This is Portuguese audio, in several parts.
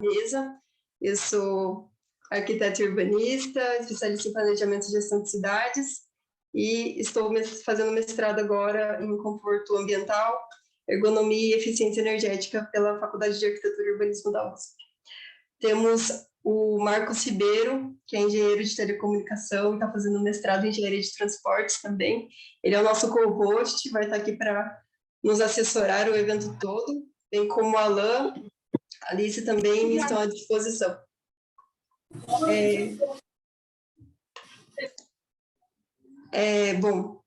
mesa. Eu sou arquiteta urbanista, especialista em planejamento e gestão de cidades, e estou fazendo mestrado agora em conforto ambiental, ergonomia e eficiência energética pela Faculdade de Arquitetura e Urbanismo da USP. Temos o Marcos Ribeiro, que é engenheiro de telecomunicação e está fazendo mestrado em engenharia de transportes também. Ele é o nosso co-host, vai estar aqui para nos assessorar o evento todo, bem como o Alan, a Alice também estão à disposição. Bom,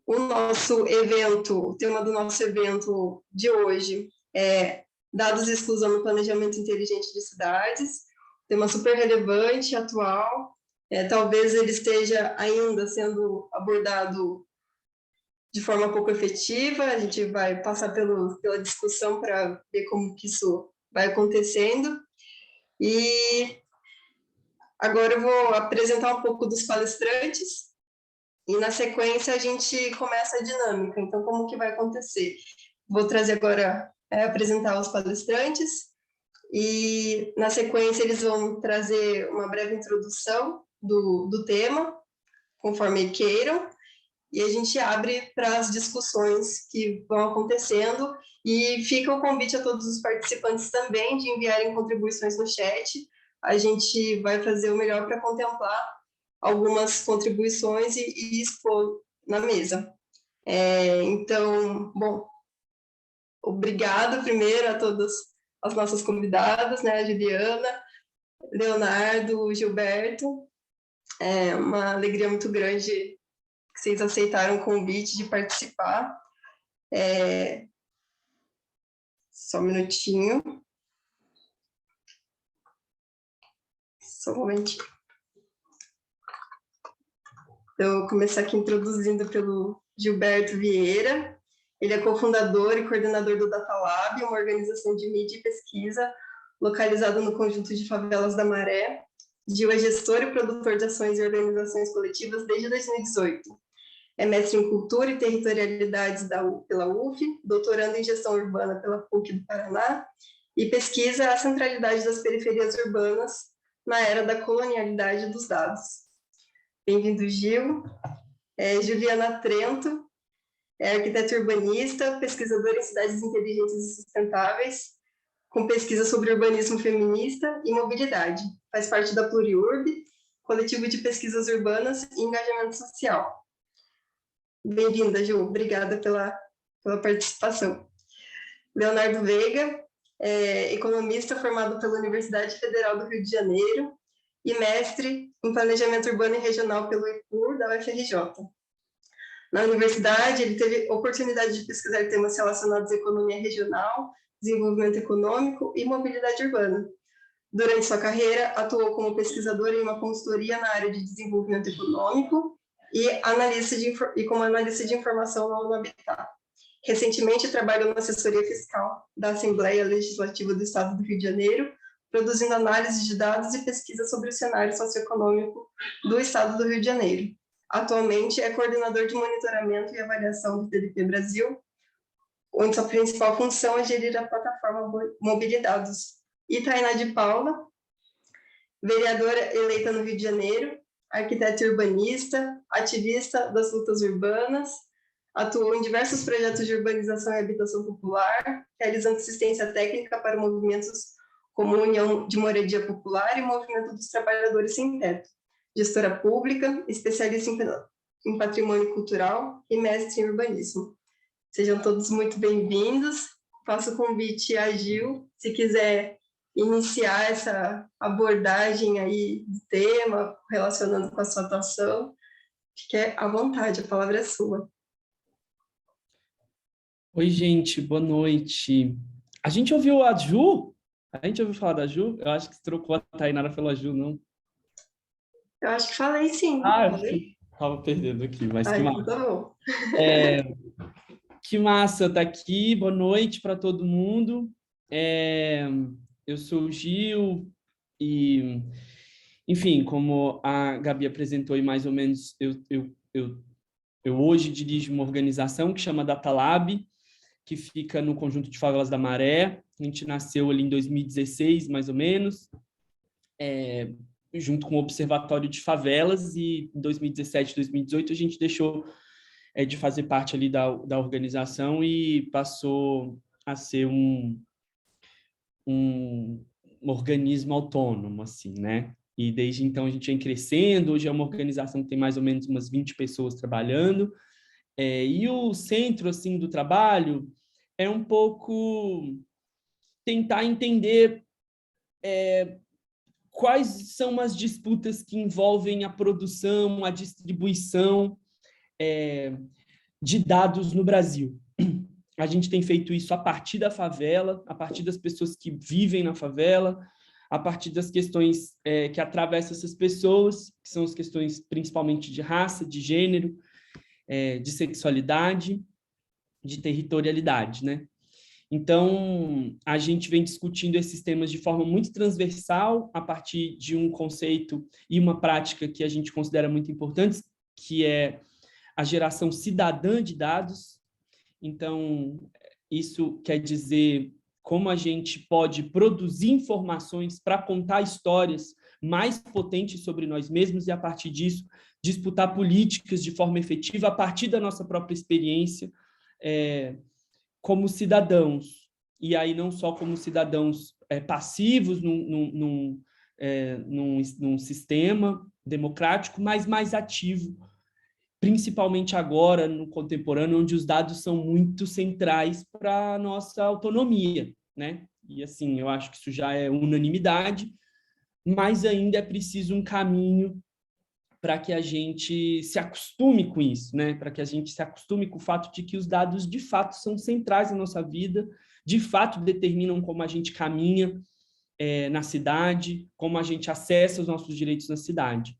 o tema do nosso evento de hoje é dados de exclusão no planejamento inteligente de cidades, tema super relevante, atual, talvez ele esteja ainda sendo abordado de forma pouco efetiva, a gente vai passar pela discussão para ver como que isso vai acontecendo. E agora eu vou apresentar um pouco dos palestrantes e, na sequência, a gente começa a dinâmica. Então, como que vai acontecer? Vou trazer agora, apresentar os palestrantes e, na sequência, eles vão trazer uma breve introdução do tema, conforme queiram, e a gente abre para as discussões que vão acontecendo, e fica o convite a todos os participantes também de enviarem contribuições no chat. A gente vai fazer o melhor para contemplar algumas contribuições e expor na mesa. Então, bom, obrigado primeiro a todas as nossas convidadas, né, a Juliana, Leonardo, Gilberto. É uma alegria muito grande que vocês aceitaram o convite de participar. Só um minutinho. Só um momentinho. Eu vou começar aqui introduzindo pelo Gilberto Vieira. Ele é cofundador e coordenador do DataLab, uma organização de mídia e pesquisa localizada no conjunto de favelas da Maré. Gil é gestor e produtor de ações e organizações coletivas desde 2018. É mestre em Cultura e Territorialidades pela UF, doutorando em Gestão Urbana pela PUC do Paraná, e pesquisa a centralidade das periferias urbanas na era da colonialidade dos dados. Bem-vindo, Gil. Juliana Trento, é arquiteta urbanista, pesquisadora em cidades inteligentes e sustentáveis, com pesquisa sobre urbanismo feminista e mobilidade. Faz parte da Pluriurb, coletivo de pesquisas urbanas e engajamento social. Bem-vinda, Ju. Obrigada pela participação. Leonardo Veiga, economista formado pela Universidade Federal do Rio de Janeiro e mestre em Planejamento Urbano e Regional pelo IPUR, da UFRJ. Na universidade, ele teve oportunidade de pesquisar temas relacionados à economia regional, desenvolvimento econômico e mobilidade urbana. Durante sua carreira, atuou como pesquisador em uma consultoria na área de desenvolvimento econômico e como analista de informação na ONU Habitat. Recentemente, trabalhou na assessoria fiscal da Assembleia Legislativa do Estado do Rio de Janeiro, produzindo análise de dados e pesquisa sobre o cenário socioeconômico do Estado do Rio de Janeiro. Atualmente, é coordenador de monitoramento e avaliação do TDP Brasil, onde sua principal função é gerir a plataforma Mobilidados. E Tainá de Paula, vereadora eleita no Rio de Janeiro, arquiteta urbanista, ativista das lutas urbanas, atuou em diversos projetos de urbanização e habitação popular, realizando assistência técnica para movimentos como a União de Moradia Popular e o Movimento dos Trabalhadores Sem Teto, gestora pública, especialista em patrimônio cultural e mestre em urbanismo. Sejam todos muito bem-vindos. Faço o convite a Gil, se quiser iniciar essa abordagem aí do tema, relacionando com a sua atuação. Fique à vontade, a palavra é sua. Oi, gente, boa noite. A gente ouviu a Ju? A gente ouviu falar da Ju? Eu acho que você trocou a Tainara pela Ju, não? Eu acho que falei sim. Estava perdendo aqui, mas que massa. Tá bom. Que massa estar aqui, boa noite para todo mundo. Eu sou o Gil e, enfim, como a Gabi apresentou e mais ou menos, eu hoje dirijo uma organização que chama DataLab, que fica no conjunto de favelas da Maré. A gente nasceu ali em 2016, mais ou menos, junto com o Observatório de Favelas, e em 2017, 2018 a gente deixou de fazer parte ali da organização e passou a ser um organismo autônomo, assim, né? E desde então a gente vem crescendo, hoje é uma organização que tem mais ou menos umas 20 pessoas trabalhando, e o centro, assim, do trabalho é um pouco tentar entender quais são as disputas que envolvem a produção, a distribuição de dados no Brasil. A gente tem feito isso a partir da favela, a partir das pessoas que vivem na favela, a partir das questões que atravessam essas pessoas, que são as questões principalmente de raça, de gênero, de sexualidade, de territorialidade, né? Então, a gente vem discutindo esses temas de forma muito transversal, a partir de um conceito e uma prática que a gente considera muito importantes, que é a geração cidadã de dados. Então, isso quer dizer como a gente pode produzir informações para contar histórias mais potentes sobre nós mesmos e, a partir disso, disputar políticas de forma efetiva a partir da nossa própria experiência como cidadãos. E aí não só como cidadãos passivos num sistema democrático, mas mais ativo, principalmente agora, no contemporâneo, onde os dados são muito centrais para a nossa autonomia, né? E, assim, eu acho que isso já é unanimidade, mas ainda é preciso um caminho para que a gente se acostume com isso, né? Para que a gente se acostume com o fato de que os dados, de fato, são centrais na nossa vida, de fato, determinam como a gente caminha na cidade, como a gente acessa os nossos direitos na cidade.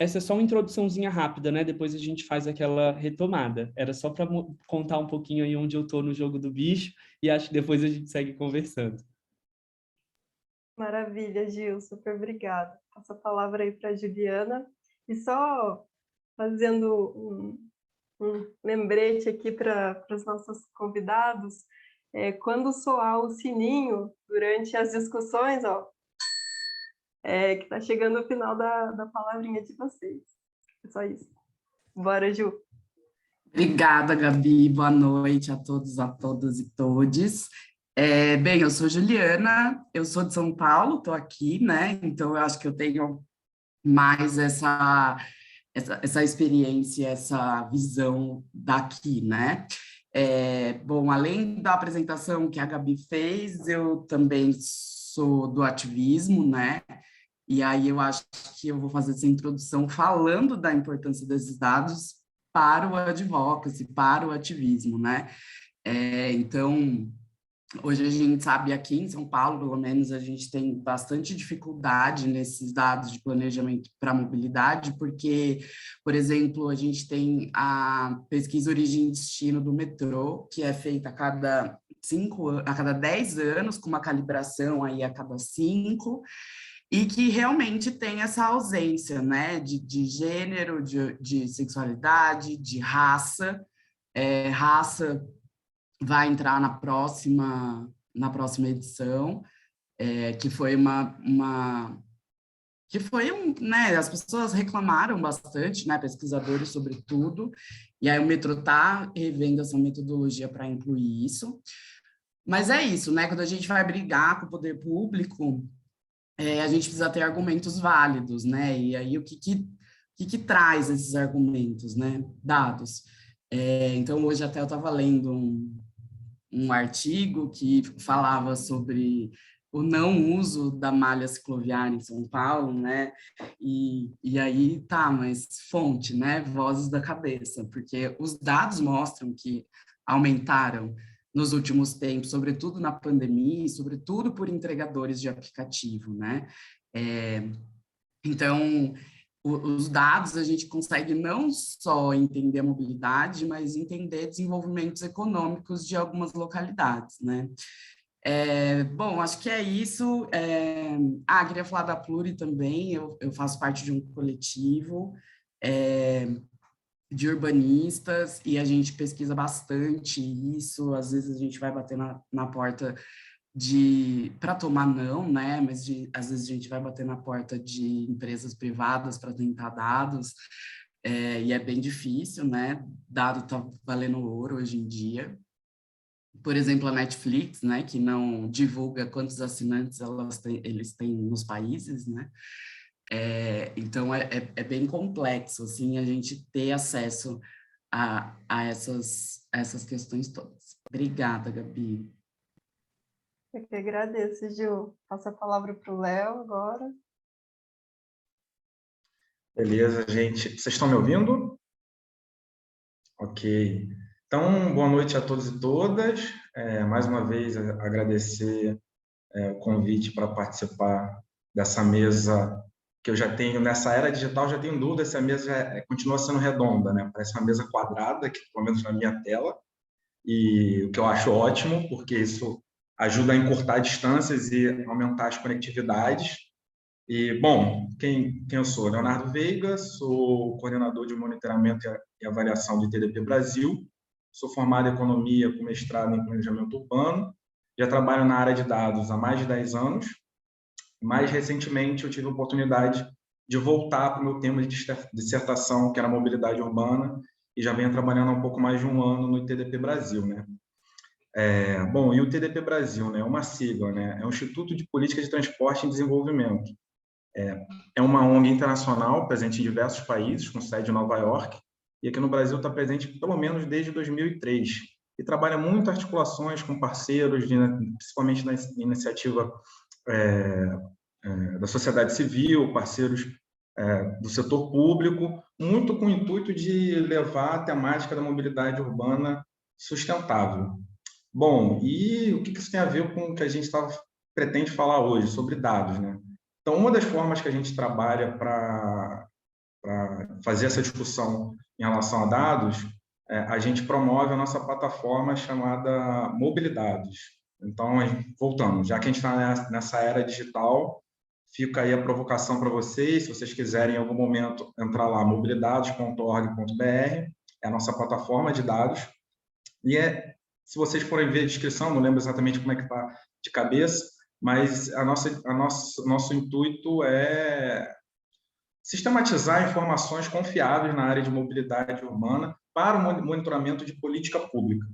Essa é só uma introduçãozinha rápida, né? Depois a gente faz aquela retomada. Era só para contar um pouquinho aí onde eu estou no jogo do bicho, e acho que depois a gente segue conversando. Maravilha, Gil, super obrigada. Passo a palavra aí para a Juliana. E só fazendo um lembrete aqui para os nossos convidados, quando soar o sininho durante as discussões, ó, que está chegando o final da palavrinha de vocês. É só isso. Bora, Ju. Obrigada, Gabi. Boa noite a todos, a todas e todes. Bem, eu sou Juliana, eu sou de São Paulo, estou aqui, né? Então, eu acho que eu tenho mais essa experiência, essa visão daqui, né? Bom, além da apresentação que a Gabi fez, eu também sou do ativismo, né? E aí eu acho que eu vou fazer essa introdução falando da importância desses dados para o advocacy, para o ativismo, né? Então, hoje a gente sabe, aqui em São Paulo, pelo menos, a gente tem bastante dificuldade nesses dados de planejamento para mobilidade, porque, por exemplo, a gente tem a pesquisa Origem e Destino do metrô, que é feita a cada 10 anos, com uma calibração aí a cada 5, e que realmente tem essa ausência, né, de gênero, de sexualidade, de raça. Raça vai entrar na próxima edição, que foi né, as pessoas reclamaram bastante, né, pesquisadores sobretudo, e aí o metrô está revendo essa metodologia para incluir isso. Mas é isso, né, quando a gente vai brigar com o poder público, a gente precisa ter argumentos válidos, né? E aí o que traz esses argumentos, né? Dados. Então, hoje até eu estava lendo um artigo que falava sobre o não uso da malha cicloviária em São Paulo, né? E aí, tá, mas fonte, né? Vozes da cabeça, porque os dados mostram que aumentaram nos últimos tempos, sobretudo na pandemia, e sobretudo por entregadores de aplicativo, né? Então, os dados a gente consegue não só entender a mobilidade, mas entender desenvolvimentos econômicos de algumas localidades, né? Bom, acho que é isso. Queria falar da Pluri também, eu faço parte de um coletivo, de urbanistas, e a gente pesquisa bastante isso, às vezes a gente vai bater na porta para tomar não, né, mas às vezes a gente vai bater na porta de empresas privadas para tentar dados, e é bem difícil, né, dado está valendo ouro hoje em dia. Por exemplo, a Netflix, né, que não divulga quantos assinantes eles têm nos países, né, então é bem complexo, assim, a gente ter acesso a essas questões todas. Obrigada, Gabi. Eu que agradeço, Gil. Passo a palavra para o Léo agora. Beleza, gente. Vocês estão me ouvindo? Ok. Então, boa noite a todos e todas. Mais uma vez, agradecer o convite para participar dessa mesa que eu já tenho, nessa era digital, já tenho dúvida se a mesa continua sendo redonda, né? Parece uma mesa quadrada, que pelo menos na minha tela, e o que eu acho ótimo, porque isso ajuda a encurtar distâncias e aumentar as conectividades. E, bom, quem eu sou? Leonardo Veiga, sou coordenador de monitoramento e avaliação do ITDP Brasil, sou formado em economia com mestrado em planejamento urbano, já trabalho na área de dados há mais de 10 anos. Mais recentemente, eu tive a oportunidade de voltar para o meu tema de dissertação, que era mobilidade urbana, e já venho trabalhando há um pouco mais de um ano no ITDP Brasil, né? Bom, e o ITDP Brasil, né, é uma sigla, né? É o Instituto de Política de Transporte e Desenvolvimento. É uma ONG internacional presente em diversos países, com sede em Nova York, e aqui no Brasil está presente pelo menos desde 2003, e trabalha muito articulações com parceiros, principalmente na iniciativa da sociedade civil, parceiros do setor público, muito com o intuito de levar a temática da mobilidade urbana sustentável. Bom, e o que isso tem a ver com o que a gente pretende falar hoje, sobre dados, né? Então, uma das formas que a gente trabalha para fazer essa discussão em relação a dados, a gente promove a nossa plataforma chamada Mobilidades. Então, voltando, já que a gente está nessa era digital, fica aí a provocação para vocês, se vocês quiserem em algum momento entrar lá, mobilidades.org.br, é a nossa plataforma de dados, e se vocês forem ver a descrição, não lembro exatamente como é que está de cabeça, mas nosso intuito é sistematizar informações confiáveis na área de mobilidade urbana para o monitoramento de política pública.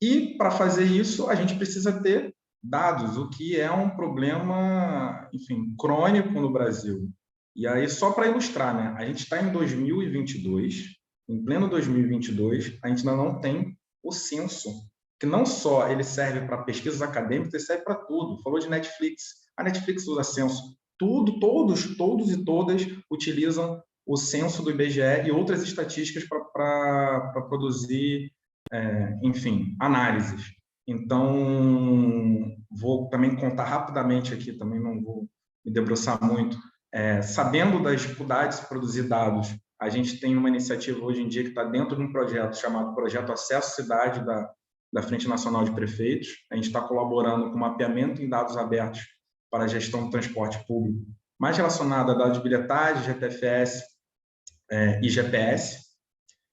E, para fazer isso, a gente precisa ter dados, o que é um problema, enfim, crônico no Brasil. E aí, só para ilustrar, né? A gente está em 2022, em pleno 2022, a gente ainda não tem o censo, que não só ele serve para pesquisas acadêmicas, ele serve para tudo. Falou de Netflix, a Netflix usa censo. Todos e todas utilizam o censo do IBGE e outras estatísticas para produzir, enfim, análises. Então, vou também contar rapidamente aqui, também não vou me debruçar muito. Sabendo das dificuldades de produzir dados, a gente tem uma iniciativa hoje em dia que está dentro de um projeto chamado Projeto Acesso Cidade da Frente Nacional de Prefeitos. A gente está colaborando com mapeamento em dados abertos para a gestão do transporte público, mais relacionado a dados de bilhetagem, GTFS e GPS.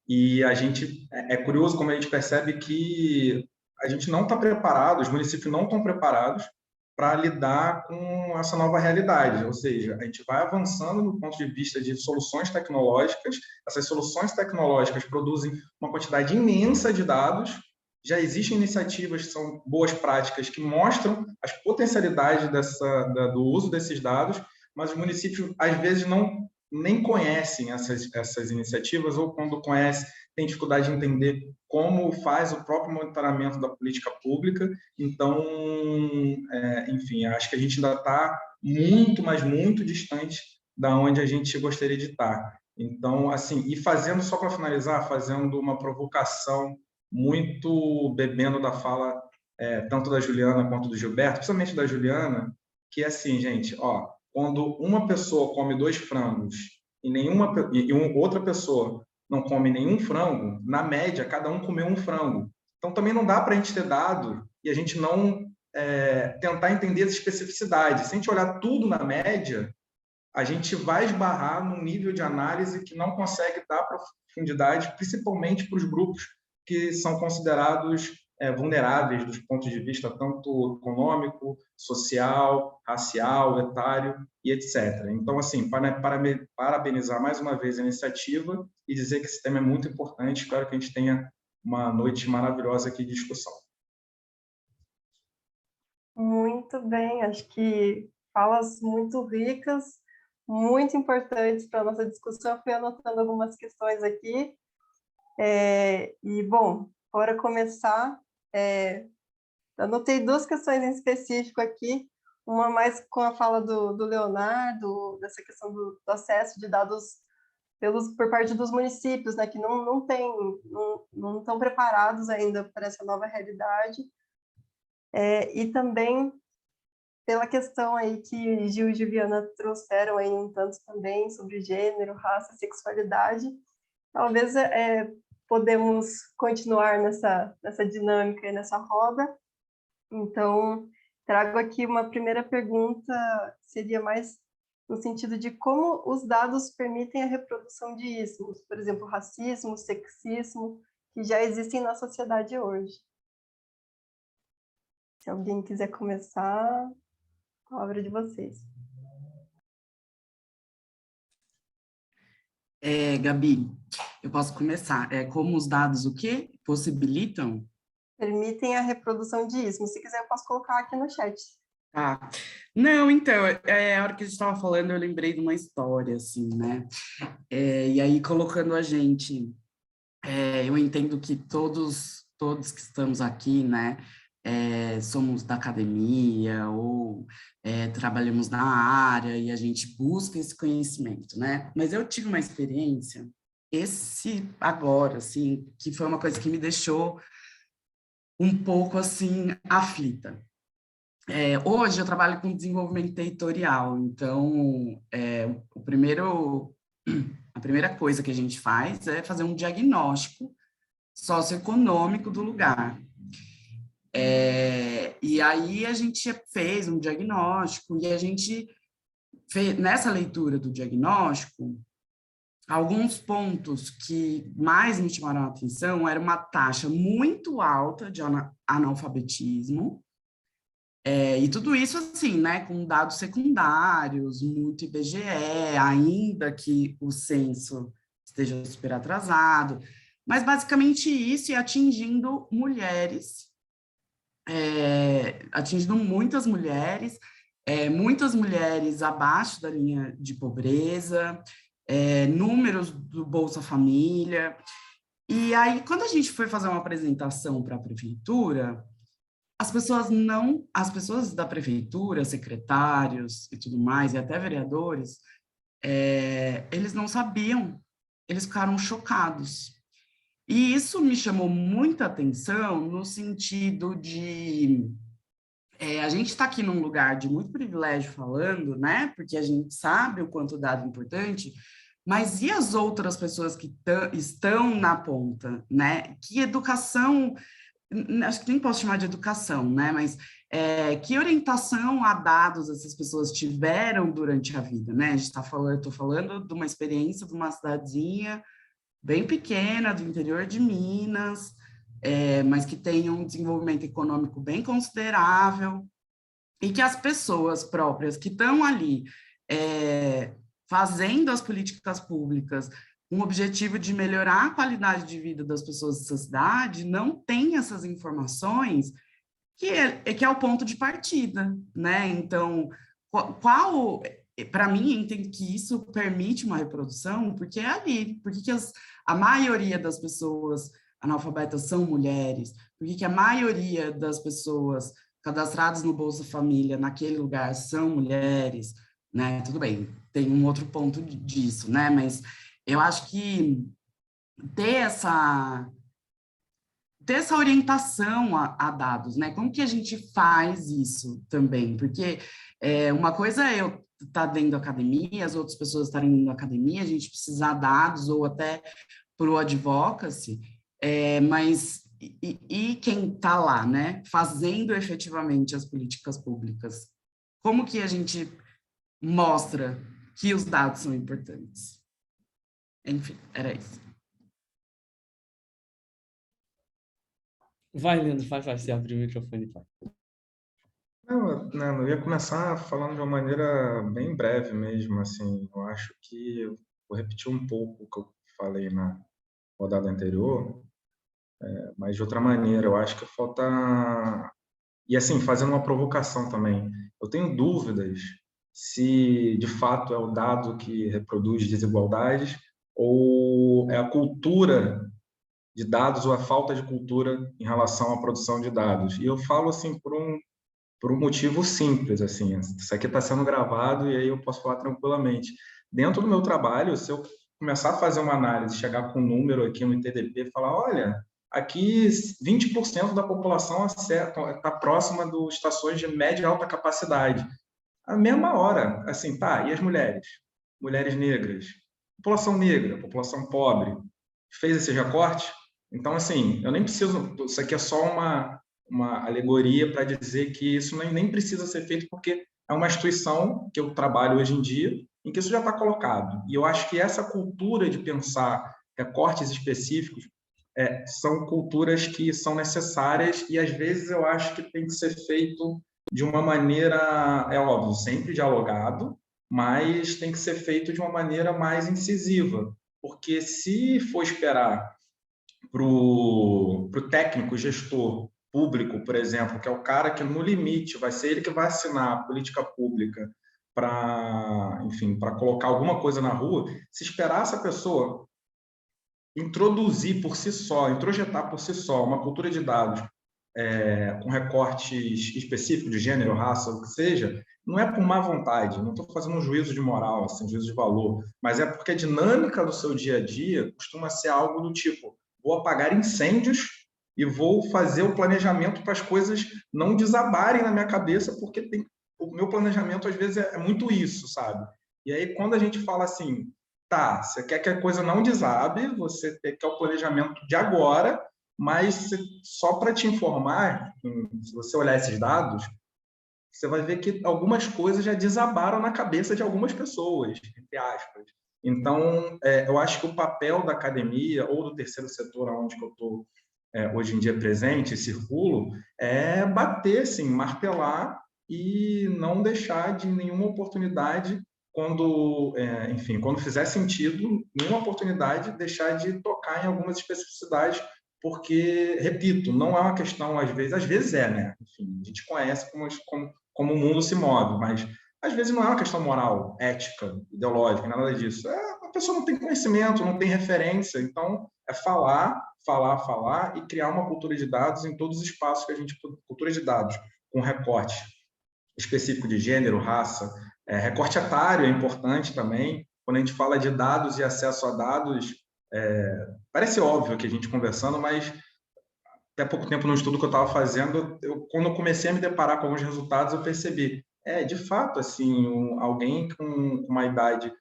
E a gente é curioso como a gente percebe que a gente não está preparado, os municípios não estão preparados para lidar com essa nova realidade, ou seja, a gente vai avançando no ponto de vista de soluções tecnológicas, essas soluções tecnológicas produzem uma quantidade imensa de dados, já existem iniciativas que são boas práticas que mostram as potencialidades do uso desses dados, mas os municípios, às vezes, nem conhecem essas iniciativas, ou quando conhecem, tem dificuldade de entender como faz o próprio monitoramento da política pública. Então, enfim, acho que a gente ainda está muito, mas muito distante da onde a gente gostaria de estar. Então, assim, e fazendo, só para finalizar, fazendo uma provocação muito bebendo da fala tanto da Juliana quanto do Gilberto, principalmente da Juliana, que é assim, gente, quando uma pessoa come 2 frangos e outra pessoa não come nenhum frango, na média, cada um comeu um frango. Então, também não dá para a gente ter dado e a gente não tentar entender as especificidades. Se a gente olhar tudo na média, a gente vai esbarrar num nível de análise que não consegue dar profundidade, principalmente para os grupos que são considerados vulneráveis dos pontos de vista tanto econômico, social, racial, etário e etc. Então, assim, parabenizar mais uma vez a iniciativa e dizer que esse tema é muito importante. Espero que a gente tenha uma noite maravilhosa aqui de discussão. Muito bem, acho que falas muito ricas, muito importantes para a nossa discussão. Eu fui anotando algumas questões aqui. E, bom, para começar, anotei duas questões em específico aqui, uma mais com a fala do Leonardo, dessa questão do acesso de dados por parte dos municípios, né, que não estão preparados ainda para essa nova realidade. E também pela questão aí que Gil e Juliana trouxeram aí um tanto também sobre gênero, raça, sexualidade. Talvez podemos continuar nessa dinâmica e nessa roda. Então, trago aqui uma primeira pergunta, seria mais no sentido de como os dados permitem a reprodução de ismos, por exemplo, racismo, sexismo, que já existem na sociedade hoje. Se alguém quiser começar, a palavra de vocês. Gabi, eu posso começar. Como os dados o quê? Possibilitam? Permitem a reprodução de ismos. Se quiser, eu posso colocar aqui no chat. Ah, não, então, a hora que a gente estava falando, eu lembrei de uma história, assim, né? E aí, colocando a gente, eu entendo que todos que estamos aqui, né, somos da academia ou trabalhamos na área e a gente busca esse conhecimento, né? Mas eu tive uma experiência, agora, assim, que foi uma coisa que me deixou um pouco, assim, aflita. Hoje eu trabalho com desenvolvimento territorial, então a primeira coisa que a gente faz é fazer um diagnóstico socioeconômico do lugar. E aí a gente fez um diagnóstico e a gente fez, nessa leitura do diagnóstico, alguns pontos que mais me chamaram a atenção era uma taxa muito alta de analfabetismo, e tudo isso, assim, né, com dados secundários, muito IBGE, ainda que o censo esteja super atrasado, mas basicamente isso, e atingindo mulheres, atingindo muitas mulheres abaixo da linha de pobreza, números do Bolsa Família. E aí, quando a gente foi fazer uma apresentação para a prefeitura, as pessoas da prefeitura, secretários e tudo mais, e até vereadores, eles não sabiam, eles ficaram chocados. E isso me chamou muita atenção no sentido de a gente está aqui num lugar de muito privilégio falando, né? Porque a gente sabe o quanto o dado é importante, mas e as outras pessoas que estão na ponta, né? Que educação, acho que nem posso chamar de educação, né? Mas que orientação a dados essas pessoas tiveram durante a vida, né? A gente estou falando de uma experiência de uma cidadezinha bem pequena, do interior de Minas, mas que tem um desenvolvimento econômico bem considerável, e que as pessoas próprias que estão ali fazendo as políticas públicas com o objetivo de melhorar a qualidade de vida das pessoas dessa cidade, não têm essas informações, que é o ponto de partida, né? Então, para mim, eu entendo que isso permite uma reprodução, porque é ali, porque a maioria das pessoas analfabetas são mulheres, porque a maioria das pessoas cadastradas no Bolsa Família naquele lugar são mulheres, né? Tudo bem, tem um outro ponto disso, né? Mas eu acho que ter essa orientação a dados, né? Como que a gente faz isso também? Porque uma coisa é eu estar dentro da academia, as outras pessoas estarem dentro da academia, a gente precisar de dados ou até para o advocacy, mas e quem está lá, né? Fazendo efetivamente as políticas públicas? Como que a gente mostra que os dados são importantes. Enfim, era isso. Vai, Leandro, vai, você abriu o microfone, vai. Não, eu ia começar falando de uma maneira bem breve mesmo, assim, eu acho que eu vou repetir um pouco o que eu falei na rodada anterior, mas de outra maneira, eu acho que falta... E assim, fazendo uma provocação também, eu tenho dúvidas se de fato é o dado que reproduz desigualdades ou é a cultura de dados ou a falta de cultura em relação à produção de dados. E eu falo assim por um motivo simples, assim, isso aqui está sendo gravado e aí eu posso falar tranquilamente. Dentro do meu trabalho, se eu começar a fazer uma análise, chegar com um número aqui no ITDP e falar, olha, aqui 20% da população está próxima de estações de média e alta capacidade. A mesma hora, assim, tá, e as mulheres? Mulheres negras, população negra, população pobre, fez esse recorte? Então, assim, eu nem preciso, isso aqui é só uma alegoria para dizer que isso nem precisa ser feito porque é uma instituição que eu trabalho hoje em dia em que isso já está colocado. E eu acho que essa cultura de pensar recortes específicos são culturas que são necessárias e, às vezes, eu acho que tem que ser feito de uma maneira, é óbvio, sempre dialogado, mas tem que ser feito de uma maneira mais incisiva. Porque se for esperar para o técnico, gestor público, por exemplo, que é o cara que, no limite, vai ser ele que vai assinar a política pública para, enfim, para colocar alguma coisa na rua, se esperar essa pessoa introduzir por si só, introjetar por si só uma cultura de dados com recortes específicos de gênero, raça, o que seja, não é por má vontade, não estou fazendo um juízo de moral, assim, um juízo de valor, mas é porque a dinâmica do seu dia a dia costuma ser algo do tipo, vou apagar incêndios e vou fazer o planejamento para as coisas não desabarem na minha cabeça, porque o meu planejamento, às vezes, é muito isso, sabe? E aí, quando a gente fala assim, tá, você quer que a coisa não desabe, você quer o planejamento de agora, mas só para te informar, se você olhar esses dados, você vai ver que algumas coisas já desabaram na cabeça de algumas pessoas, entre aspas. Então, eu acho que o papel da academia ou do terceiro setor, onde eu estou hoje em dia presente, circulo, é bater, assim, martelar e não deixar de nenhuma oportunidade quando, enfim, quando fizer sentido, nenhuma oportunidade deixar de tocar em algumas especificidades, porque, repito, não é uma questão, às vezes né? Enfim, a gente conhece como o mundo se move, mas às vezes não é uma questão moral, ética, ideológica, nada disso. A pessoa não tem conhecimento, não tem referência, então é falar e criar uma cultura de dados em todos os espaços que a gente... Cultura de dados com recorte específico de gênero, raça, recorte etário é importante também. Quando a gente fala de dados e acesso a dados, parece óbvio que a gente conversando, mas até pouco tempo no estudo que eu estava fazendo, quando eu comecei a me deparar com alguns resultados, eu percebi, de fato, assim, alguém com uma idade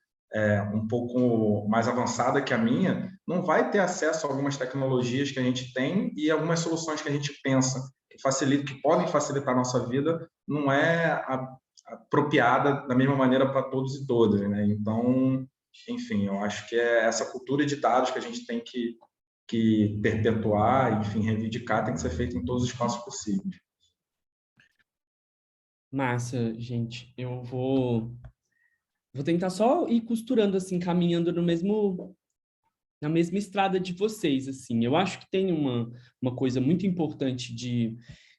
um pouco mais avançada que a minha, não vai ter acesso a algumas tecnologias que a gente tem e algumas soluções que a gente pensa que podem facilitar a nossa vida, não é apropriada da mesma maneira para todos e todas, né? Então, enfim, eu acho que é essa cultura de dados que a gente tem que perpetuar, enfim, reivindicar, tem que ser feito em todos os espaços possíveis. Massa, gente. Eu vou tentar só ir costurando, assim, caminhando na mesma estrada de vocês, assim. Eu acho que tem uma coisa muito importante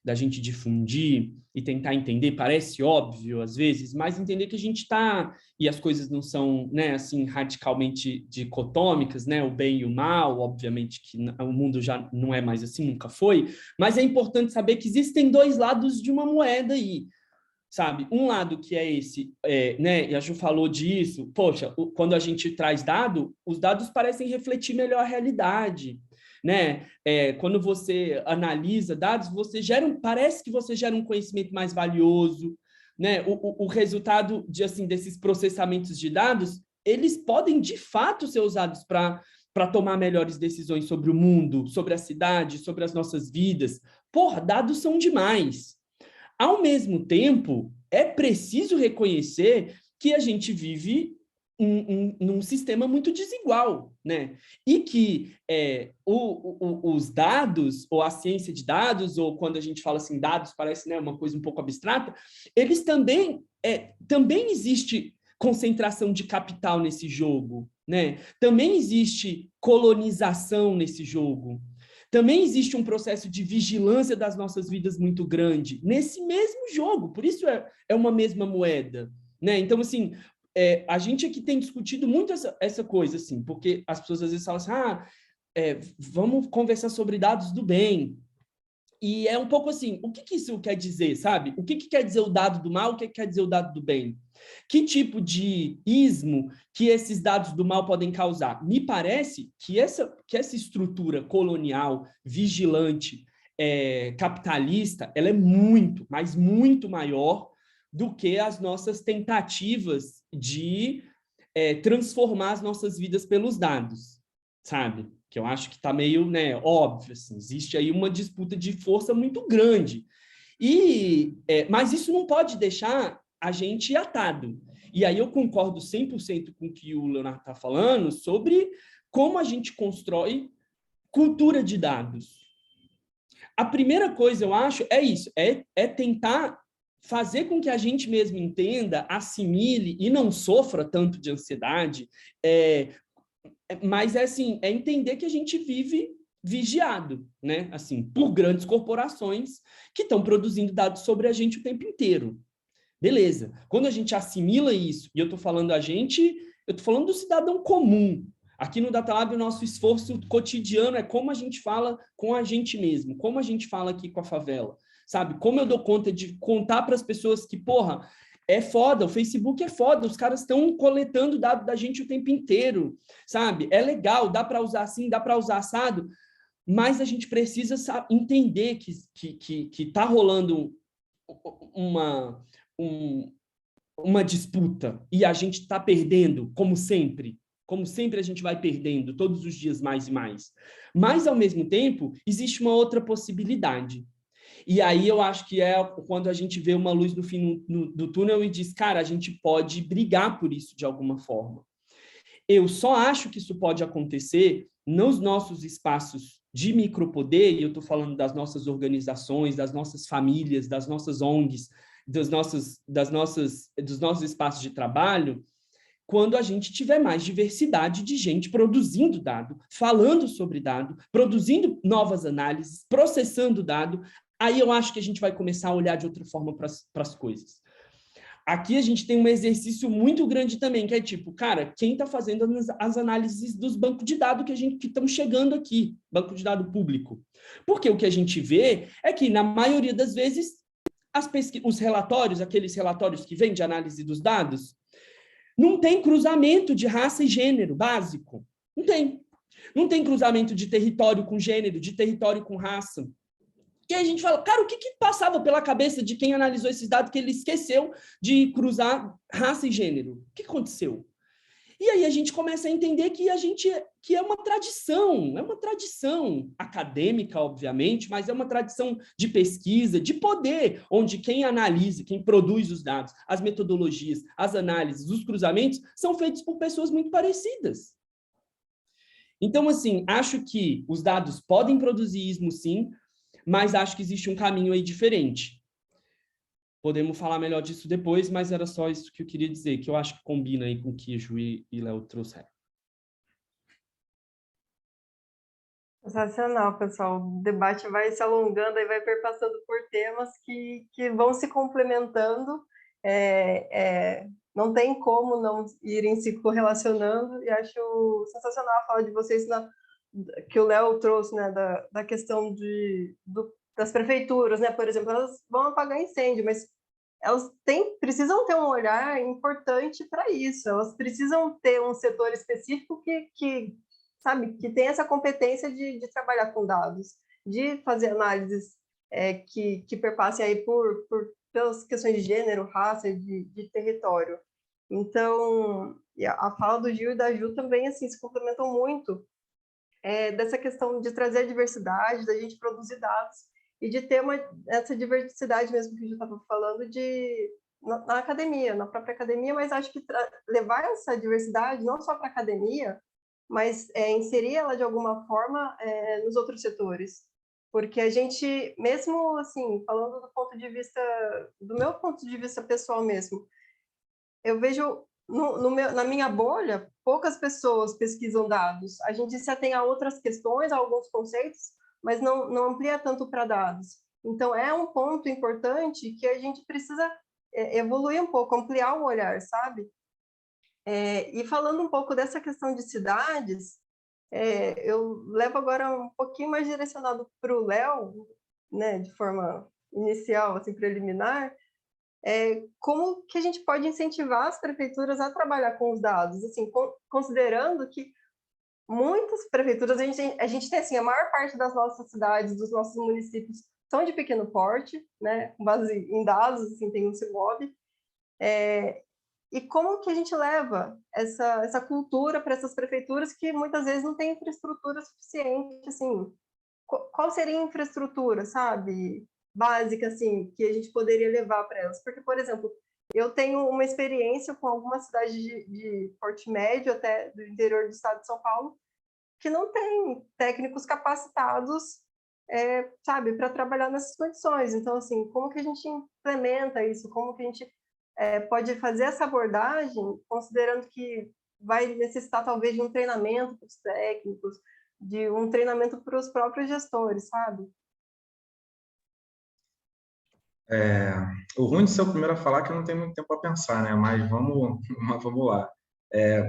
da gente difundir e tentar entender, parece óbvio às vezes, mas entender que a gente está, e as coisas não são, né, assim, radicalmente dicotômicas, né, o bem e o mal, obviamente que o mundo já não é mais assim, nunca foi, mas é importante saber que existem dois lados de uma moeda aí, sabe? Um lado que é esse, né, e a Ju falou disso, poxa, quando a gente traz dado, os dados parecem refletir melhor a realidade, né? Quando você analisa dados, parece que você gera um conhecimento mais valioso, né? O resultado desses processamentos de dados, eles podem, de fato, ser usados para tomar melhores decisões sobre o mundo, sobre a cidade, sobre as nossas vidas. Porra, dados são demais. Ao mesmo tempo, é preciso reconhecer que a gente vive num sistema muito desigual, né? E que os dados, ou a ciência de dados, ou quando a gente fala assim, dados parece, né, uma coisa um pouco abstrata, eles também existe concentração de capital nesse jogo, né? Também existe colonização nesse jogo. Também existe um processo de vigilância das nossas vidas muito grande nesse mesmo jogo. Por isso é uma mesma moeda, né? Então, assim, a gente aqui tem discutido muito essa coisa, assim, porque as pessoas às vezes falam assim, vamos conversar sobre dados do bem. E é um pouco assim, o que isso quer dizer, sabe? O que quer dizer o dado do mal, o que quer dizer o dado do bem? Que tipo de ismo que esses dados do mal podem causar? Me parece que essa estrutura colonial, vigilante, capitalista, ela é muito, mas muito maior do que as nossas tentativas de transformar as nossas vidas pelos dados, sabe? Que eu acho que está meio, né, óbvio, assim, existe aí uma disputa de força muito grande. Mas isso não pode deixar a gente atado. E aí eu concordo 100% com o que o Leonardo está falando sobre como a gente constrói cultura de dados. A primeira coisa, eu acho, é isso, é tentar fazer com que a gente mesmo entenda, assimile e não sofra tanto de ansiedade, mas assim, é entender que a gente vive vigiado, né? Assim, por grandes corporações que estão produzindo dados sobre a gente o tempo inteiro. Beleza. Quando a gente assimila isso, e eu estou falando eu estou falando do cidadão comum. Aqui no DataLab, o nosso esforço cotidiano é como a gente fala com a gente mesmo, como a gente fala aqui com a favela, sabe? Como eu dou conta de contar para as pessoas que, porra, é foda, o Facebook é foda, os caras estão coletando dado da gente o tempo inteiro, sabe? É legal, dá para usar assim, dá para usar assado, mas a gente precisa entender que tá rolando uma disputa e a gente está perdendo, como sempre a gente vai perdendo todos os dias mais e mais. Mas, ao mesmo tempo, existe uma outra possibilidade. E aí eu acho que é quando a gente vê uma luz no fim do túnel e diz, cara, a gente pode brigar por isso de alguma forma. Eu só acho que isso pode acontecer nos nossos espaços de micropoder, e eu estou falando das nossas organizações, das nossas famílias, das nossas ONGs, dos nossos espaços de trabalho, quando a gente tiver mais diversidade de gente produzindo dado, falando sobre dado, produzindo novas análises, processando dado, aí eu acho que a gente vai começar a olhar de outra forma para as coisas. Aqui a gente tem um exercício muito grande também, que é tipo, cara, quem está fazendo as análises dos bancos de dados que estão chegando aqui, banco de dados público? Porque o que a gente vê é que, na maioria das vezes, os relatórios, aqueles relatórios que vêm de análise dos dados, não tem cruzamento de raça e gênero básico. Não tem. Não tem cruzamento de território com gênero, de território com raça. E aí a gente fala, cara, o que passava pela cabeça de quem analisou esses dados que ele esqueceu de cruzar raça e gênero? O que aconteceu? E aí a gente começa a entender que é uma tradição acadêmica, obviamente, mas é uma tradição de pesquisa, de poder, onde quem analisa, quem produz os dados, as metodologias, as análises, os cruzamentos, são feitos por pessoas muito parecidas. Então, assim, acho que os dados podem produzir ismo, sim, mas acho que existe um caminho aí diferente. Podemos falar melhor disso depois, mas era só isso que eu queria dizer, que eu acho que combina aí com o que a Ju e Léo trouxeram. Sensacional, pessoal. O debate vai se alongando e vai perpassando por temas que vão se complementando. Não tem como não irem se correlacionando, e acho sensacional a fala de vocês que o Léo trouxe, né, da questão das prefeituras, né, por exemplo, elas vão apagar incêndio, mas elas precisam ter um olhar importante para isso, elas precisam ter um setor específico que sabe, que tem essa competência de trabalhar com dados, de fazer análises que perpassem aí pelas questões de gênero, raça, de território. Então, a fala do Gil e da Ju também assim, se complementam muito dessa questão de trazer a diversidade, da gente produzir dados e de ter essa diversidade mesmo que a gente estava falando, de na academia, na própria academia, mas acho que levar essa diversidade não só para a academia, mas inserir ela de alguma forma nos outros setores. Porque a gente, mesmo assim, falando do meu ponto de vista pessoal mesmo, eu vejo na minha bolha, poucas pessoas pesquisam dados. A gente se atém a outras questões, a alguns conceitos, mas não amplia tanto para dados. Então, é um ponto importante que a gente precisa evoluir um pouco, ampliar o olhar, sabe? E falando um pouco dessa questão de cidades, eu levo agora um pouquinho mais direcionado para o Léo, né, de forma inicial, assim, preliminar, como que a gente pode incentivar as prefeituras a trabalhar com os dados, assim, considerando que muitas prefeituras, a gente tem, assim, a maior parte das nossas cidades, dos nossos municípios, são de pequeno porte, né, com base em dados, assim, tem um CIMOB, e como que a gente leva essa cultura para essas prefeituras que muitas vezes não têm infraestrutura suficiente, assim, qual seria a infraestrutura, sabe, básica, assim, que a gente poderia levar para elas? Porque, por exemplo, eu tenho uma experiência com algumas cidades de porte médio, até do interior do estado de São Paulo, que não tem técnicos capacitados, sabe, para trabalhar nessas condições. Então, assim, como que a gente implementa isso? Como que a gente pode fazer essa abordagem, considerando que vai necessitar, talvez, de um treinamento para os técnicos, de um treinamento para os próprios gestores, sabe? O ruim de ser o primeiro a falar é que eu não tenho muito tempo para pensar, né? Mas vamos lá.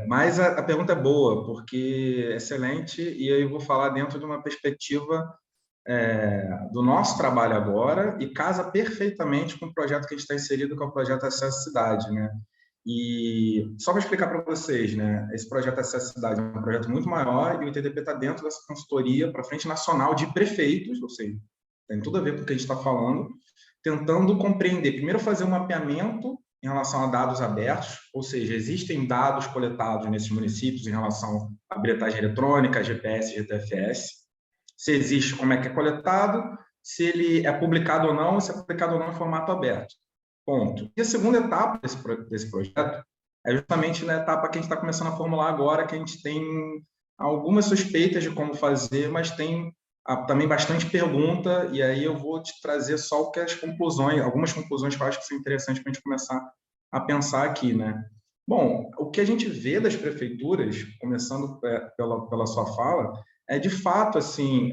Mas a pergunta é boa, porque é excelente, e aí eu vou falar dentro de uma perspectiva do nosso trabalho agora e casa perfeitamente com o projeto que a gente está inserido, que é o projeto Acesso à Cidade, né? E só para explicar para vocês, né? Esse projeto Acesso à Cidade é um projeto muito maior e o ITDP está dentro dessa consultoria para a Frente Nacional de Prefeitos, ou seja, tem tudo a ver com o que a gente está falando, tentando compreender, primeiro fazer um mapeamento em relação a dados abertos, ou seja, existem dados coletados nesses municípios em relação à bilhetagem eletrônica, GPS, GTFS, se existe, como é que é coletado, se ele é publicado ou não, se é publicado ou não em formato aberto. Ponto. E a segunda etapa desse projeto é justamente na etapa que a gente está começando a formular agora, que a gente tem algumas suspeitas de como fazer, mas tem também bastante pergunta, e aí eu vou te trazer só o que as conclusões, algumas conclusões que eu acho que são interessantes para a gente começar a pensar aqui, né? Bom, o que a gente vê das prefeituras, começando pela sua fala, de fato, assim,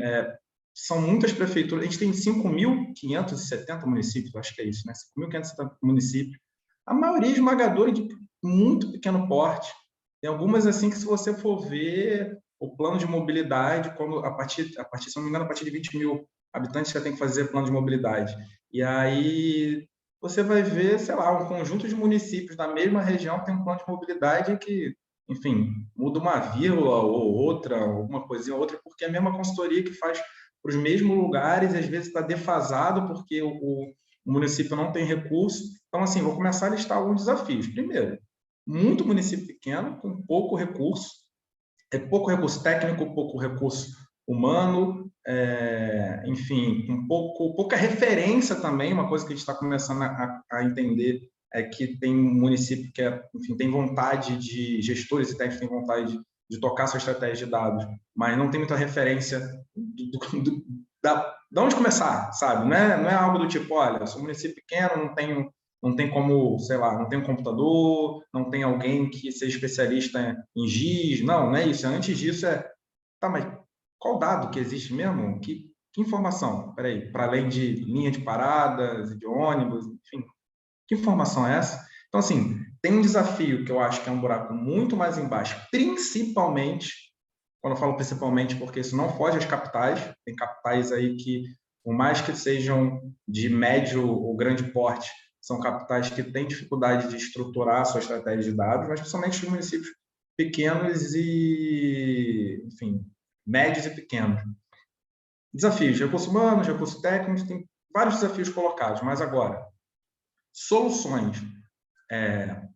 são muitas prefeituras, a gente tem 5.570 municípios, acho que é isso, né? 5.570 municípios, a maioria esmagadora de muito pequeno porte. Tem algumas, assim, que se você for ver o plano de mobilidade, quando a partir, se não me engano, a partir de 20 mil habitantes já tem que fazer plano de mobilidade. E aí você vai ver, sei lá, um conjunto de municípios da mesma região tem um plano de mobilidade que, enfim, muda uma vírgula ou outra, alguma coisinha ou outra, porque é a mesma consultoria que faz para os mesmos lugares, e às vezes está defasado porque o município não tem recurso. Então, assim, vou começar a listar alguns desafios. Primeiro, muito município pequeno, com pouco recurso técnico, pouco recurso humano, enfim, pouca referência também. Uma coisa que a gente está começando a entender é que tem um município que, enfim, tem vontade de, gestores e técnicos têm vontade de tocar sua estratégia de dados, mas não tem muita referência de onde começar, sabe? Não é algo do tipo, olha, sou um município pequeno, não tem como, sei lá, não tem um computador, não tem alguém que seja especialista em GIS, não é isso. Antes disso tá, mas qual dado que existe mesmo? Que informação? Peraí, para além de linha de paradas, de ônibus, enfim, que informação é essa? Então, assim, tem um desafio que eu acho que é um buraco muito mais embaixo, principalmente, quando eu falo principalmente porque isso não foge às capitais, tem capitais aí que, por mais que sejam de médio ou grande porte, são capitais que têm dificuldade de estruturar a sua estratégia de dados, mas principalmente os municípios pequenos e, enfim, médios e pequenos. Desafios, recursos humanos, recursos técnicos, tem vários desafios colocados, mas agora, soluções.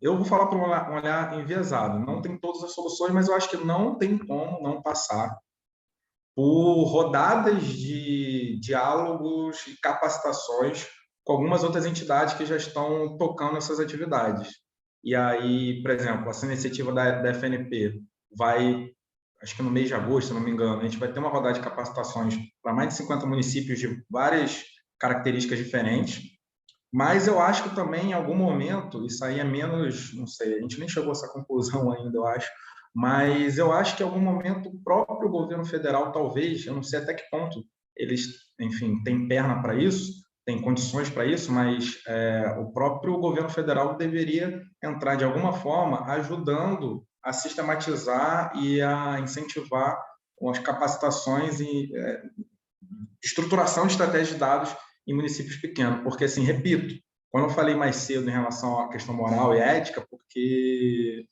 Eu vou falar por um olhar enviesado, não tem todas as soluções, mas eu acho que não tem como não passar por rodadas de diálogos e capacitações com algumas outras entidades que já estão tocando essas atividades. E aí, por exemplo, essa iniciativa da FNP vai, acho que no mês de agosto, se não me engano, a gente vai ter uma rodada de capacitações para mais de 50 municípios de várias características diferentes, mas eu acho que também, em algum momento, isso aí é menos, não sei, a gente nem chegou a essa conclusão ainda, eu acho, mas eu acho que em algum momento o próprio governo federal, talvez, eu não sei até que ponto eles, enfim, têm perna para isso, têm condições para isso, mas o próprio governo federal deveria entrar de alguma forma ajudando a sistematizar e a incentivar as capacitações e estruturação de estratégias de dados em municípios pequenos, porque, assim, repito, quando eu falei mais cedo em relação à questão moral e ética, porque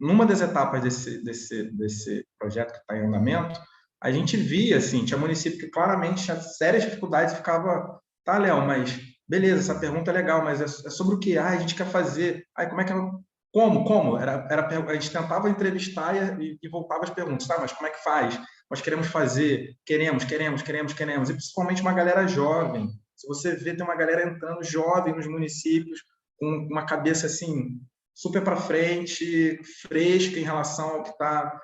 numa das etapas desse projeto que está em andamento, a gente via, assim, tinha município que claramente tinha sérias dificuldades e ficava, tá, Léo, mas beleza, essa pergunta é legal, mas é sobre o quê? Ah, a gente quer fazer. Aí, como é que eu... Como? A gente tentava entrevistar e voltava as perguntas, tá, mas como é que faz? Nós queremos fazer, queremos, e principalmente uma galera jovem. Se você vê, tem uma galera entrando jovem nos municípios, com uma cabeça, assim, super para frente, fresca em relação ao que está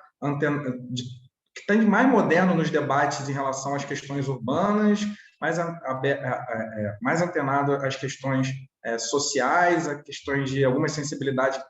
de mais moderno nos debates em relação às questões urbanas, mais antenado às questões sociais, a questões de algumas sensibilidades que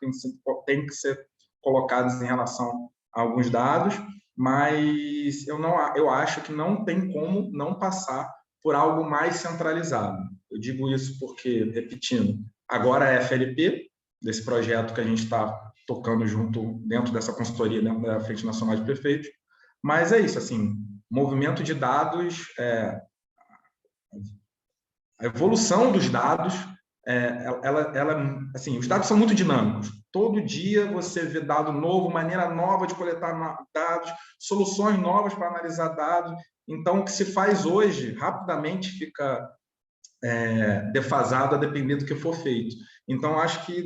têm que ser colocadas em relação a alguns dados, mas eu acho que não tem como não passar por algo mais centralizado. Eu digo isso porque, repetindo, agora é a FLP, desse projeto que a gente está tocando junto dentro dessa consultoria, dentro da Frente Nacional de Prefeitos, mas é isso, assim, movimento de dados, a evolução dos dados, assim, os dados são muito dinâmicos. Todo dia você vê dado novo, maneira nova de coletar dados, soluções novas para analisar dados. Então, o que se faz hoje, rapidamente fica defasado a depender do que for feito. Então, acho que,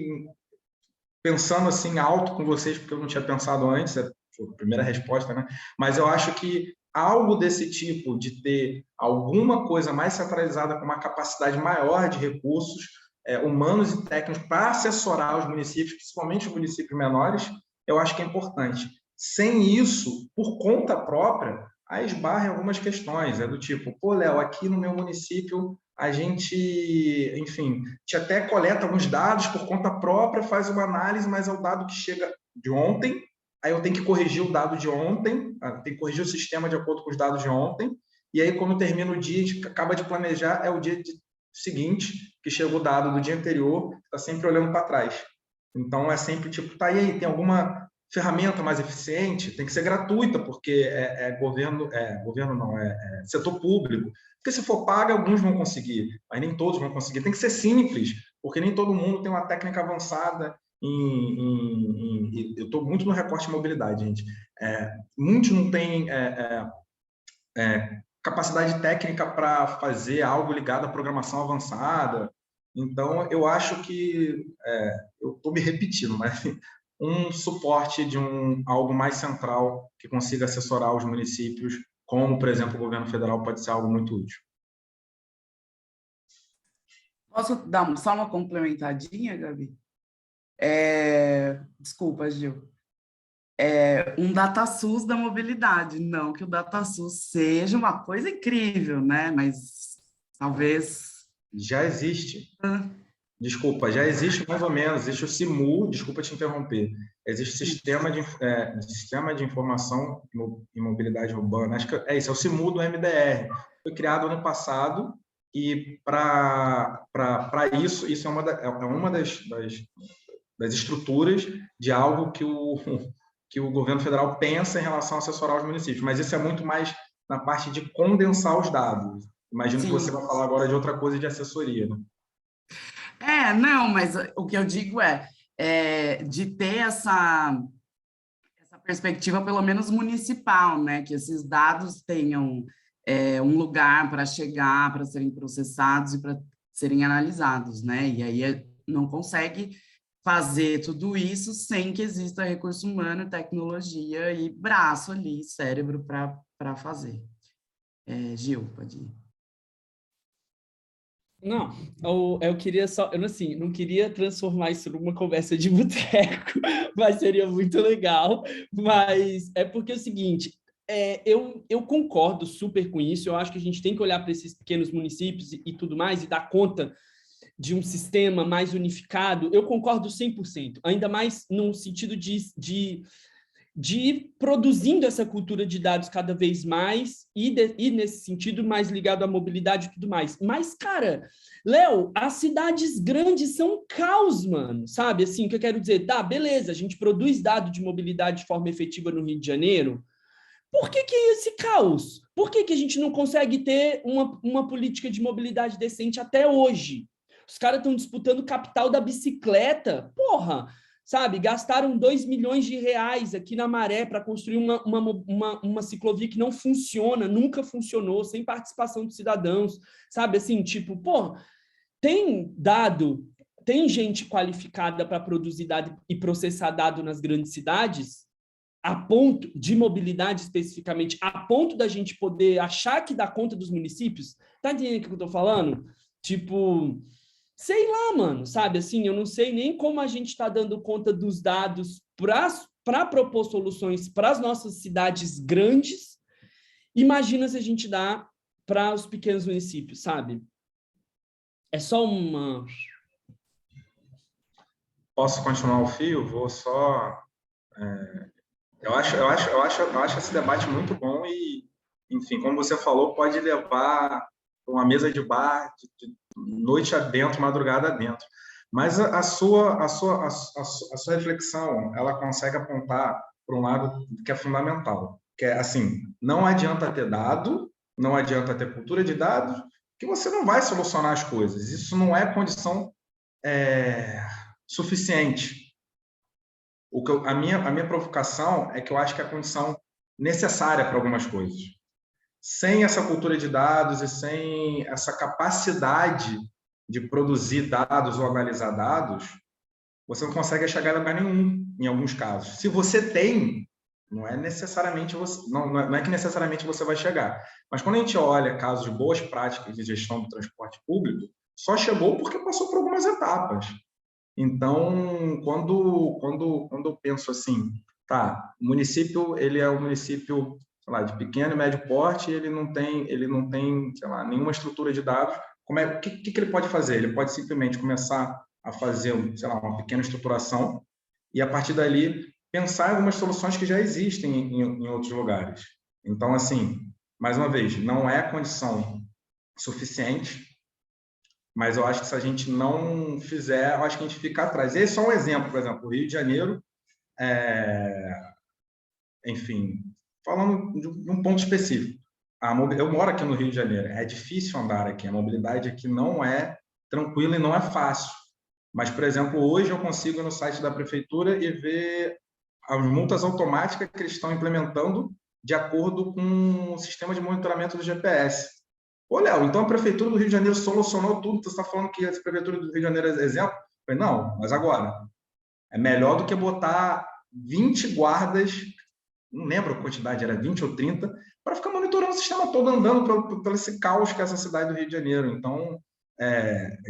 pensando assim alto com vocês, porque eu não tinha pensado antes, é a primeira resposta, né? Mas eu acho que algo desse tipo, de ter alguma coisa mais centralizada, com uma capacidade maior de recursos humanos e técnicos para assessorar os municípios, principalmente os municípios menores, eu acho que é importante. Sem isso, por conta própria, aí esbarra em algumas questões, do tipo, pô, Léo, aqui no meu município a gente, enfim, te até coleta alguns dados por conta própria, faz uma análise, mas é o dado que chega de ontem, aí eu tenho que corrigir o dado de ontem, tenho que corrigir o sistema de acordo com os dados de ontem, e aí quando termina o dia, a gente acaba de planejar, é o dia seguinte, que chega o dado do dia anterior, está sempre olhando para trás. Então, é sempre tipo, tá, e aí, tem alguma ferramenta mais eficiente? Tem que ser gratuita, porque governo não, setor público. Porque se for paga, alguns vão conseguir, mas nem todos vão conseguir. Tem que ser simples, porque nem todo mundo tem uma técnica avançada eu estou muito no recorte de mobilidade, gente. Muitos não têm capacidade técnica para fazer algo ligado à programação avançada. Então, eu acho que, eu estou me repetindo, mas um suporte de algo mais central que consiga assessorar os municípios, como, por exemplo, o governo federal, pode ser algo muito útil. Posso dar só uma complementadinha, Gabi? Desculpa, Gil. Um DataSUS da mobilidade. Não que o DataSUS seja uma coisa incrível, né? Mas talvez... Já existe. Desculpa, já existe mais ou menos. Existe o SIMU, desculpa te interromper. Existe sistema de informação em mobilidade urbana. Acho que é isso, é o SIMU do MDR. Foi criado ano passado e para isso é uma das estruturas de algo que o governo federal pensa em relação a assessorar os municípios, mas isso é muito mais na parte de condensar os dados. Imagino que você vai falar agora de outra coisa de assessoria, né? Não, mas o que eu digo de ter essa perspectiva, pelo menos municipal, né? Que esses dados tenham um lugar para chegar, para serem processados e para serem analisados, né? E aí não consegue fazer tudo isso sem que exista recurso humano, tecnologia e braço ali, cérebro para fazer. Gil, pode ir. Não, eu queria só, eu assim, não queria transformar isso numa conversa de boteco, mas seria muito legal. Mas é porque é o seguinte, eu concordo super com isso. Eu acho que a gente tem que olhar para esses pequenos municípios e tudo mais e dar conta de um sistema mais unificado. Eu concordo 100%, ainda mais no sentido de ir produzindo essa cultura de dados cada vez mais e nesse sentido, mais ligado à mobilidade e tudo mais. Mas, cara, Léo, as cidades grandes são um caos, mano, sabe? Assim, o que eu quero dizer, tá, beleza, a gente produz dado de mobilidade de forma efetiva no Rio de Janeiro. Por que é esse caos? Por que a gente não consegue ter uma política de mobilidade decente até hoje? Os caras estão disputando o capital da bicicleta. Porra, sabe? Gastaram 2 milhões de reais aqui na Maré para construir uma ciclovia que não funciona, nunca funcionou, sem participação dos cidadãos, sabe? Assim, tipo, porra, tem dado, tem gente qualificada para produzir dado e processar dado nas grandes cidades, a ponto de mobilidade especificamente, a ponto da gente poder achar que dá conta dos municípios. Tá entendendo o que eu tô falando? Tipo, sei lá, mano, sabe? Assim, eu não sei nem como a gente está dando conta dos dados para propor soluções para as nossas cidades grandes. Imagina se a gente dá para os pequenos municípios, sabe? É só uma. Posso continuar o fio? Vou só. Eu acho esse debate muito bom e, enfim, como você falou, pode levar para uma mesa de bar, de noite adentro, madrugada adentro. Mas a sua reflexão, ela consegue apontar para um lado que é fundamental, que é assim, não adianta ter dado, não adianta ter cultura de dados, que você não vai solucionar as coisas. Isso não é condição suficiente. A minha provocação é que eu acho que é a condição necessária para algumas coisas. Sem essa cultura de dados e sem essa capacidade de produzir dados ou analisar dados, você não consegue chegar a lugar nenhum, em alguns casos. Se você tem, não é necessariamente não é que necessariamente você vai chegar. Mas quando a gente olha casos de boas práticas de gestão do transporte público, só chegou porque passou por algumas etapas. Então, quando eu penso assim, tá, o município, ele é um município, sei lá, de pequeno e médio porte, ele não tem, sei lá, nenhuma estrutura de dados. O que ele pode fazer? Ele pode simplesmente começar a fazer, sei lá, uma pequena estruturação e, a partir dali, pensar em algumas soluções que já existem em outros lugares. Então, assim, mais uma vez, não é condição suficiente, mas eu acho que se a gente não fizer, eu acho que a gente fica atrás. Esse é só um exemplo, por exemplo, o Rio de Janeiro, enfim, falando de um ponto específico. Eu moro aqui no Rio de Janeiro, é difícil andar aqui, a mobilidade aqui não é tranquila e não é fácil. Mas, por exemplo, hoje eu consigo ir no site da prefeitura e ver as multas automáticas que eles estão implementando de acordo com o sistema de monitoramento do GPS. Ô, Léo, então a Prefeitura do Rio de Janeiro solucionou tudo, você está falando que a Prefeitura do Rio de Janeiro é exemplo? Eu falei, não, mas agora, é melhor do que botar 20 guardas, não lembro a quantidade, era 20 ou 30, para ficar monitorando o sistema todo, andando pelo esse caos que é essa cidade do Rio de Janeiro. Então,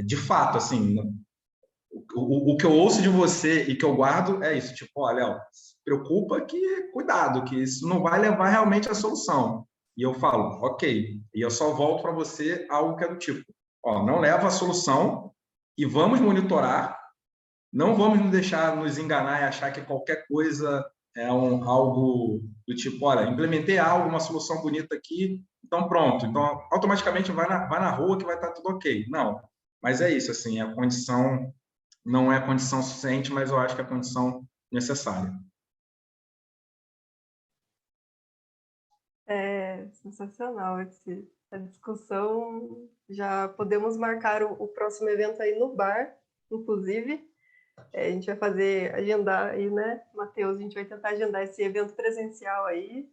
de fato, assim, o que eu ouço de você e que eu guardo é isso, tipo, olha, Léo, se preocupa que, cuidado, que isso não vai levar realmente à solução. E eu falo, ok, e eu só volto para você algo que é do tipo, ó, não leva à solução e vamos monitorar, não vamos nos deixar nos enganar e achar que qualquer coisa é algo do tipo, olha, implementei algo, uma solução bonita aqui, então pronto, então automaticamente vai na rua que vai estar tudo ok. Não, mas é isso, assim, a condição não é a condição suficiente, mas eu acho que é a condição necessária. É sensacional essa discussão. Já podemos marcar o próximo evento aí no bar, inclusive. A gente vai agendar aí, né, Matheus? A gente vai tentar agendar esse evento presencial aí.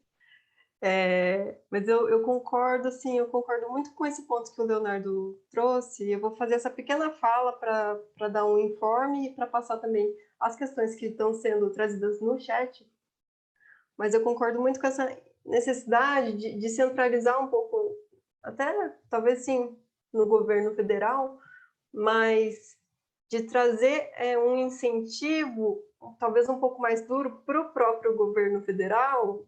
Mas eu concordo, assim, eu concordo muito com esse ponto que o Leonardo trouxe. Eu vou fazer essa pequena fala para dar um informe e para passar também as questões que estão sendo trazidas no chat. Mas eu concordo muito com essa necessidade de centralizar um pouco, até talvez sim, no governo federal, mas de trazer um incentivo, talvez um pouco mais duro, para o próprio governo federal,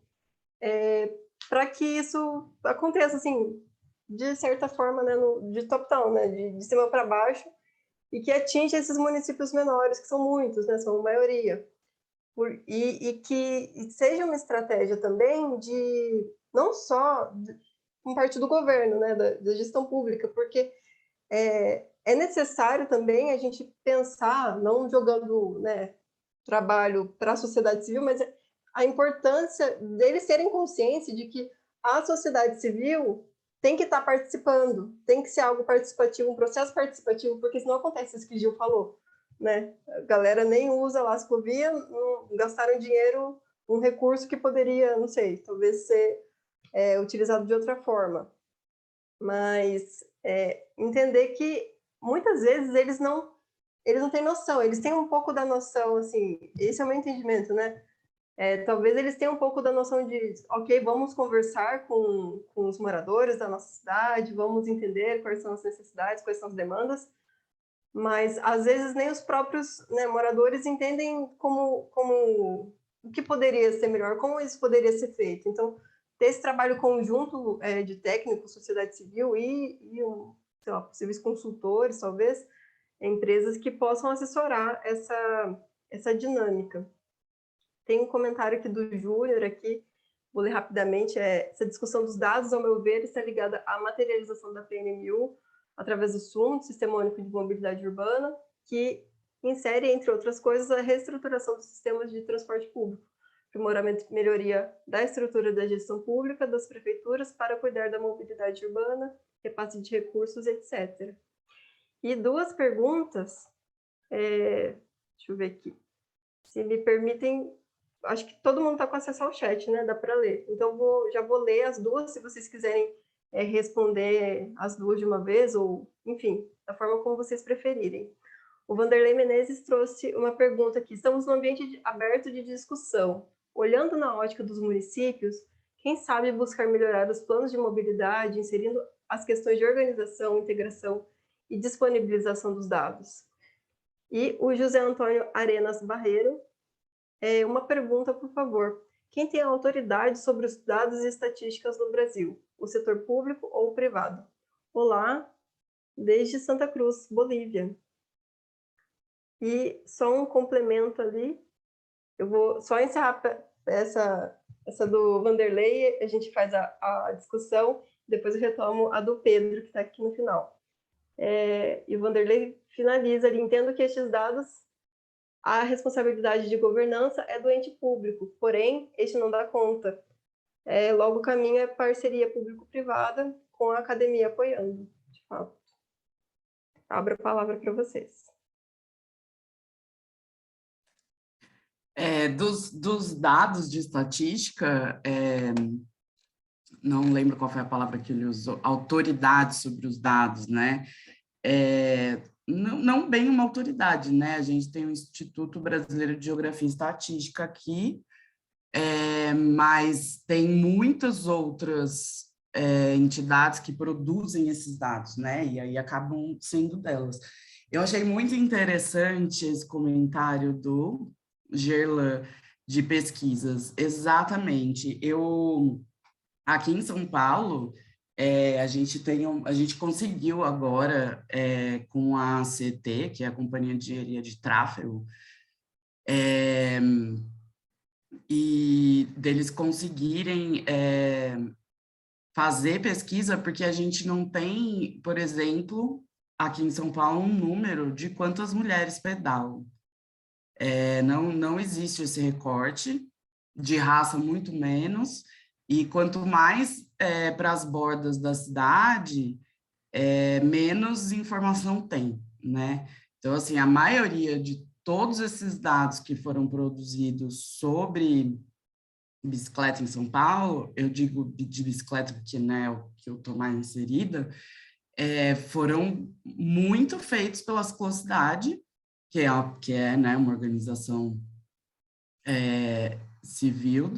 para que isso aconteça, assim, de certa forma, né, de top-down, né, de cima para baixo, e que atinja esses municípios menores, que são muitos, né, são a maioria. E que seja uma estratégia também de, não só com parte do governo, né, da gestão pública, porque é necessário também a gente pensar, não jogando, né, trabalho para a sociedade civil, mas a importância deles terem consciência de que a sociedade civil tem que estar participando, tem que ser algo participativo, um processo participativo, porque senão acontece isso que o Gil falou, né? A galera nem usa lá a ciclovia, gastaram dinheiro, um recurso que poderia, não sei, talvez ser utilizado de outra forma. Mas entender que muitas vezes eles não têm noção, eles têm um pouco da noção, assim, esse é o meu entendimento, né? Talvez eles tenham um pouco da noção de, ok, vamos conversar com os moradores da nossa cidade, vamos entender quais são as necessidades, quais são as demandas, mas às vezes nem os próprios, né, moradores entendem como o que poderia ser melhor, como isso poderia ser feito. Então, ter esse trabalho conjunto de técnicos, sociedade civil e sei lá, possíveis consultores, talvez, empresas que possam assessorar essa dinâmica. Tem um comentário aqui do Júnior, aqui, vou ler rapidamente, essa discussão dos dados, ao meu ver, está ligada à materialização da PNMU através do SUM, Sistema Único de Mobilidade Urbana, que insere, entre outras coisas, a reestruturação dos sistemas de transporte público, aprimoramento e melhoria da estrutura da gestão pública das prefeituras para cuidar da mobilidade urbana, repasse de recursos, etc. E duas perguntas, deixa eu ver aqui, se me permitem, acho que todo mundo está com acesso ao chat, né? Dá para ler. Então, já vou ler as duas, se vocês quiserem responder as duas de uma vez, ou, enfim, da forma como vocês preferirem. O Vanderlei Menezes trouxe uma pergunta aqui. Estamos num ambiente aberto de discussão. Olhando na ótica dos municípios, quem sabe buscar melhorar os planos de mobilidade, inserindo as questões de organização, integração e disponibilização dos dados. E o José Antônio Arenas Barreiro, uma pergunta, por favor. Quem tem a autoridade sobre os dados e estatísticas no Brasil? O setor público ou o privado? Olá, desde Santa Cruz, Bolívia. E só um complemento ali, eu vou só encerrar essa do Vanderlei, a gente faz a discussão, depois eu retomo a do Pedro, que está aqui no final. E o Vanderlei finaliza ali, entendo que estes dados, a responsabilidade de governança é do ente público, porém, este não dá conta. Logo, o caminho é parceria público-privada, com a academia apoiando, de fato. Abro a palavra para vocês. Dos dados de estatística, não lembro qual foi a palavra que ele usou, autoridade sobre os dados, né? Não bem uma autoridade, né? A gente tem o Instituto Brasileiro de Geografia e Estatística aqui, mas tem muitas outras entidades que produzem esses dados, né? E aí acabam sendo delas. Eu achei muito interessante esse comentário do Gerlan de pesquisas. Exatamente. Aqui em São Paulo, a gente conseguiu agora, com a CT, que é a Companhia de Engenharia de Tráfego, e deles conseguirem fazer pesquisa, porque a gente não tem, por exemplo, aqui em São Paulo, um número de quantas mulheres pedalam. Não existe esse recorte, de raça muito menos, e quanto mais para as bordas da cidade, menos informação tem, né? Então, assim, a maioria de todos esses dados que foram produzidos sobre bicicleta em São Paulo, eu digo de bicicleta porque, né, o que eu estou mais inserida, foram muito feitos pela Ciclocidade, que é né, uma organização civil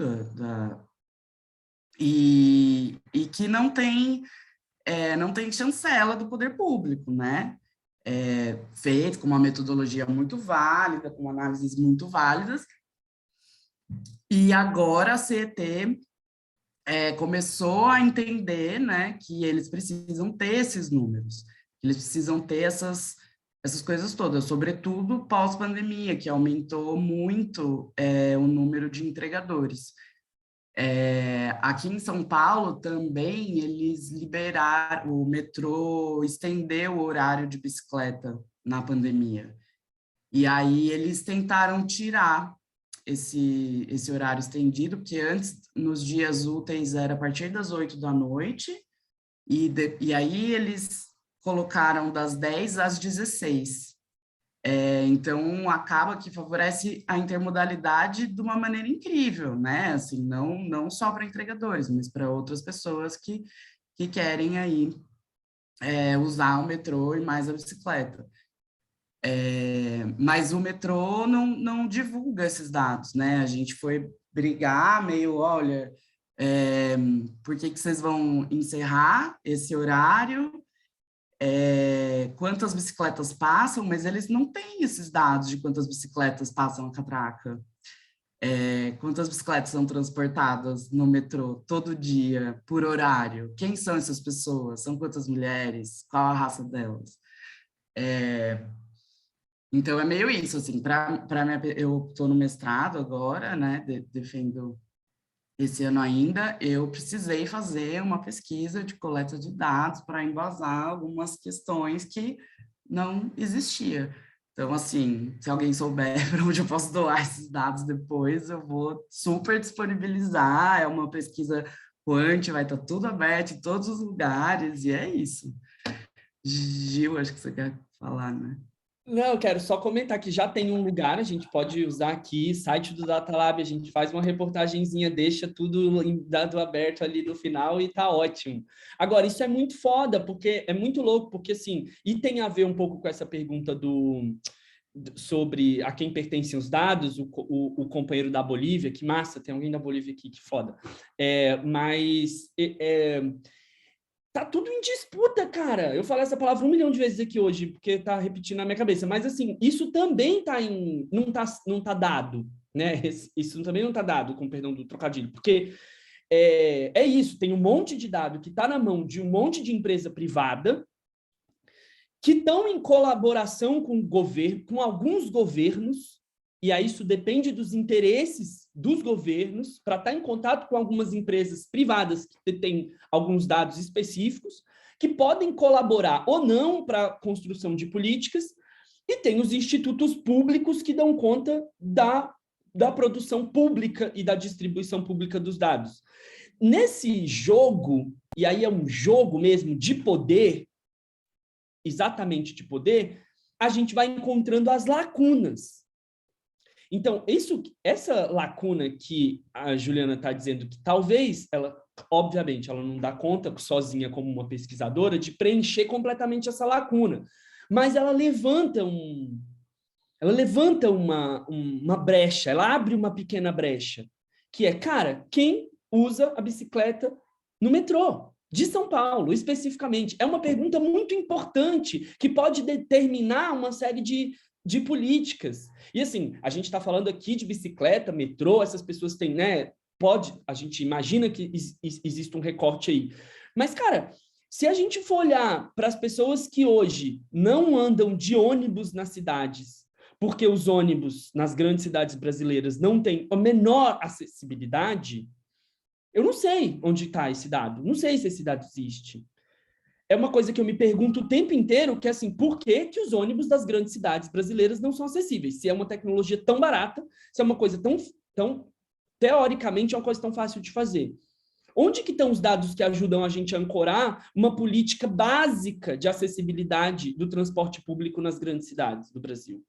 e que não tem não tem chancela do poder público, né? Feito com uma metodologia muito válida, com análises muito válidas. E agora a CET começou a entender, né, que eles precisam ter esses números, eles precisam ter essas coisas todas, sobretudo pós-pandemia, que aumentou muito o número de entregadores. Aqui em São Paulo também eles liberaram, o metrô estendeu o horário de bicicleta na pandemia. E aí eles tentaram tirar esse horário estendido, porque antes, nos dias úteis, era a partir das 8 da noite, e aí eles colocaram das 10 às 16. Então, acaba que favorece a intermodalidade de uma maneira incrível, né? Assim, não só para entregadores, mas para outras pessoas que querem aí usar o metrô e mais a bicicleta. Mas o metrô não divulga esses dados, né? A gente foi brigar meio, olha, por que vocês vão encerrar esse horário? Quantas bicicletas passam, mas eles não têm esses dados de quantas bicicletas passam a catraca. Quantas bicicletas são transportadas no metrô todo dia, por horário? Quem são essas pessoas? São quantas mulheres? Qual a raça delas? Então, é meio isso, assim, eu estou no mestrado agora, né, defendo esse ano ainda, eu precisei fazer uma pesquisa de coleta de dados para embasar algumas questões que não existia. Então, assim, se alguém souber para onde eu posso doar esses dados depois, eu vou super disponibilizar, é uma pesquisa quant, vai estar tudo aberto em todos os lugares, e é isso. Gil, acho que você quer falar, né? Não, eu quero só comentar que já tem um lugar, a gente pode usar aqui, site do Datalab, a gente faz uma reportagenzinha, deixa tudo em dado aberto ali no final e tá ótimo. Agora, isso é muito foda, porque é muito louco, porque assim, e tem a ver um pouco com essa pergunta sobre a quem pertencem os dados, o companheiro da Bolívia, que massa, tem alguém da Bolívia aqui, que foda. Tá tudo em disputa, cara. Eu falei essa palavra 1 milhão de vezes aqui hoje, porque tá repetindo na minha cabeça. Mas, assim, isso também não tá dado, né? Isso também não tá dado, com perdão do trocadilho. Porque é isso, tem um monte de dado que tá na mão de um monte de empresa privada que estão em colaboração com o governo, com alguns governos, e aí isso depende dos interesses dos governos, para estar em contato com algumas empresas privadas que têm alguns dados específicos, que podem colaborar ou não para a construção de políticas, e tem os institutos públicos que dão conta da produção pública e da distribuição pública dos dados. Nesse jogo, e aí é um jogo mesmo de poder, exatamente de poder, a gente vai encontrando as lacunas. Então, essa lacuna que a Juliana está dizendo que talvez ela, obviamente, ela não dá conta sozinha como uma pesquisadora de preencher completamente essa lacuna, mas ela levanta uma brecha, ela abre uma pequena brecha, que é, cara, quem usa a bicicleta no metrô? De São Paulo, especificamente. É uma pergunta muito importante que pode determinar uma série de políticas. E assim, a gente está falando aqui de bicicleta, metrô, essas pessoas têm, né? A gente imagina que existe um recorte aí. Mas, cara, se a gente for olhar para as pessoas que hoje não andam de ônibus nas cidades, porque os ônibus nas grandes cidades brasileiras não têm a menor acessibilidade, eu não sei onde está esse dado, não sei se esse dado existe. É uma coisa que eu me pergunto o tempo inteiro, que é assim, por que que os ônibus das grandes cidades brasileiras não são acessíveis? Se é uma tecnologia tão barata, se é uma coisa tão teoricamente, é uma coisa tão fácil de fazer. Onde que estão os dados que ajudam a gente a ancorar uma política básica de acessibilidade do transporte público nas grandes cidades do Brasil?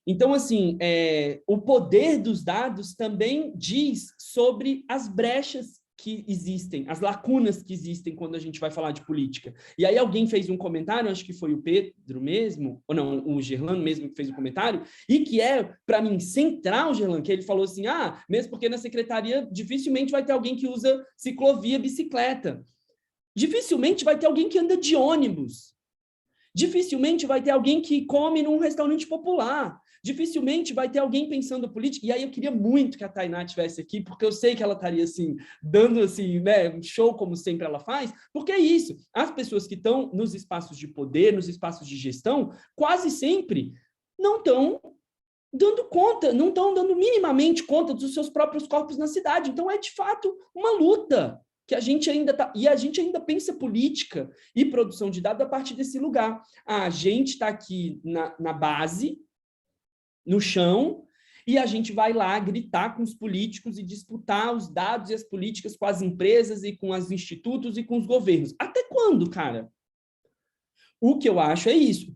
Então, assim, o poder dos dados também diz sobre as brechas que existem, as lacunas que existem quando a gente vai falar de política. E aí alguém fez um comentário, acho que foi o Pedro mesmo, ou não, o Gerlano mesmo que fez o comentário, e que para mim, central, Gerlano, que ele falou assim, mesmo porque na secretaria dificilmente vai ter alguém que usa ciclovia, bicicleta. Dificilmente vai ter alguém que anda de ônibus. Dificilmente vai ter alguém que come num restaurante popular. Dificilmente vai ter alguém pensando política. E aí eu queria muito que a Tainá estivesse aqui, porque eu sei que ela estaria assim, dando assim, né, um show como sempre ela faz, porque é isso. As pessoas que estão nos espaços de poder, nos espaços de gestão, quase sempre não estão dando conta, não estão dando minimamente conta dos seus próprios corpos na cidade. Então é de fato uma luta que a gente ainda tá, e a gente ainda pensa política e produção de dados a partir desse lugar. A gente está aqui na base, no chão, e a gente vai lá gritar com os políticos e disputar os dados e as políticas com as empresas e com os institutos e com os governos. Até quando, cara? O que eu acho é isso,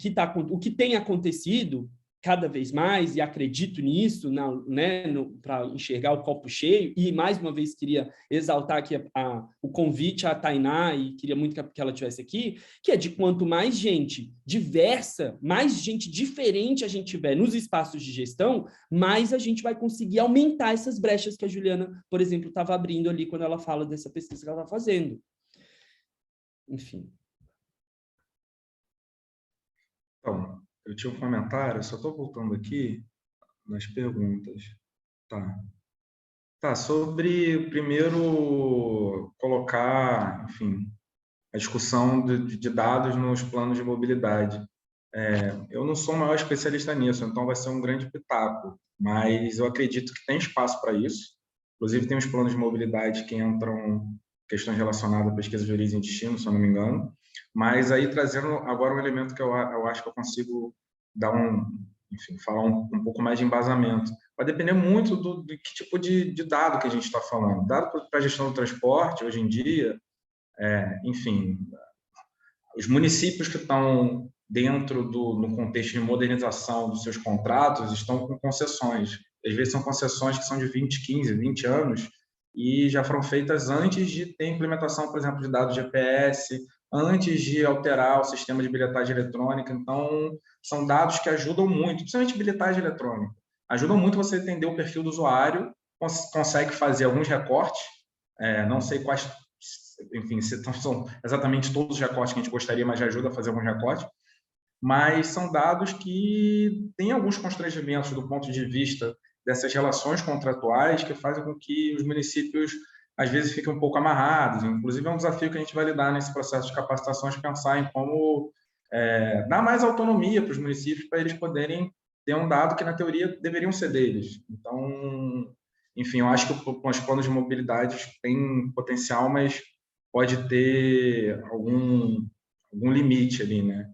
o que tem acontecido cada vez mais, e acredito nisso, né, para enxergar o copo cheio, e mais uma vez queria exaltar aqui o convite à Tainá, e queria muito que ela estivesse aqui, que é de quanto mais gente diversa, mais gente diferente a gente tiver nos espaços de gestão, mais a gente vai conseguir aumentar essas brechas que a Juliana, por exemplo, estava abrindo ali quando ela fala dessa pesquisa que ela está fazendo. Enfim. Então, eu tinha um comentário, só estou voltando aqui nas perguntas. Tá, sobre primeiro colocar, enfim, a discussão de dados nos planos de mobilidade. Eu não sou o maior especialista nisso, então vai ser um grande pitaco, mas eu acredito que tem espaço para isso. Inclusive, tem os planos de mobilidade que entram questões relacionadas à pesquisa de origem e destino, se eu não me engano. Mas aí, trazendo agora um elemento que eu acho que eu consigo dar enfim, falar um pouco mais de embasamento. Vai depender muito do que tipo de dado que a gente está falando. Dado para a gestão do transporte, hoje em dia, enfim, os municípios que estão dentro no contexto de modernização dos seus contratos estão com concessões. Às vezes são concessões que são de 20, 15, 20 anos e já foram feitas antes de ter implementação, por exemplo, de dados GPS, antes de alterar o sistema de bilhetagem eletrônica. Então, são dados que ajudam muito, principalmente bilhetagem eletrônica. Ajudam muito você a entender o perfil do usuário, consegue fazer alguns recortes, não sei quais, enfim, se são exatamente todos os recortes que a gente gostaria, mas já ajuda a fazer alguns recortes. Mas são dados que têm alguns constrangimentos do ponto de vista dessas relações contratuais que fazem com que os municípios, às vezes, fiquem um pouco amarrados. Inclusive, é um desafio que a gente vai lidar nesse processo de capacitações, pensar em como dar mais autonomia para os municípios para eles poderem ter um dado que, na teoria, deveriam ser deles. Então, enfim, eu acho que os planos de mobilidade têm potencial, mas pode ter algum limite ali, né?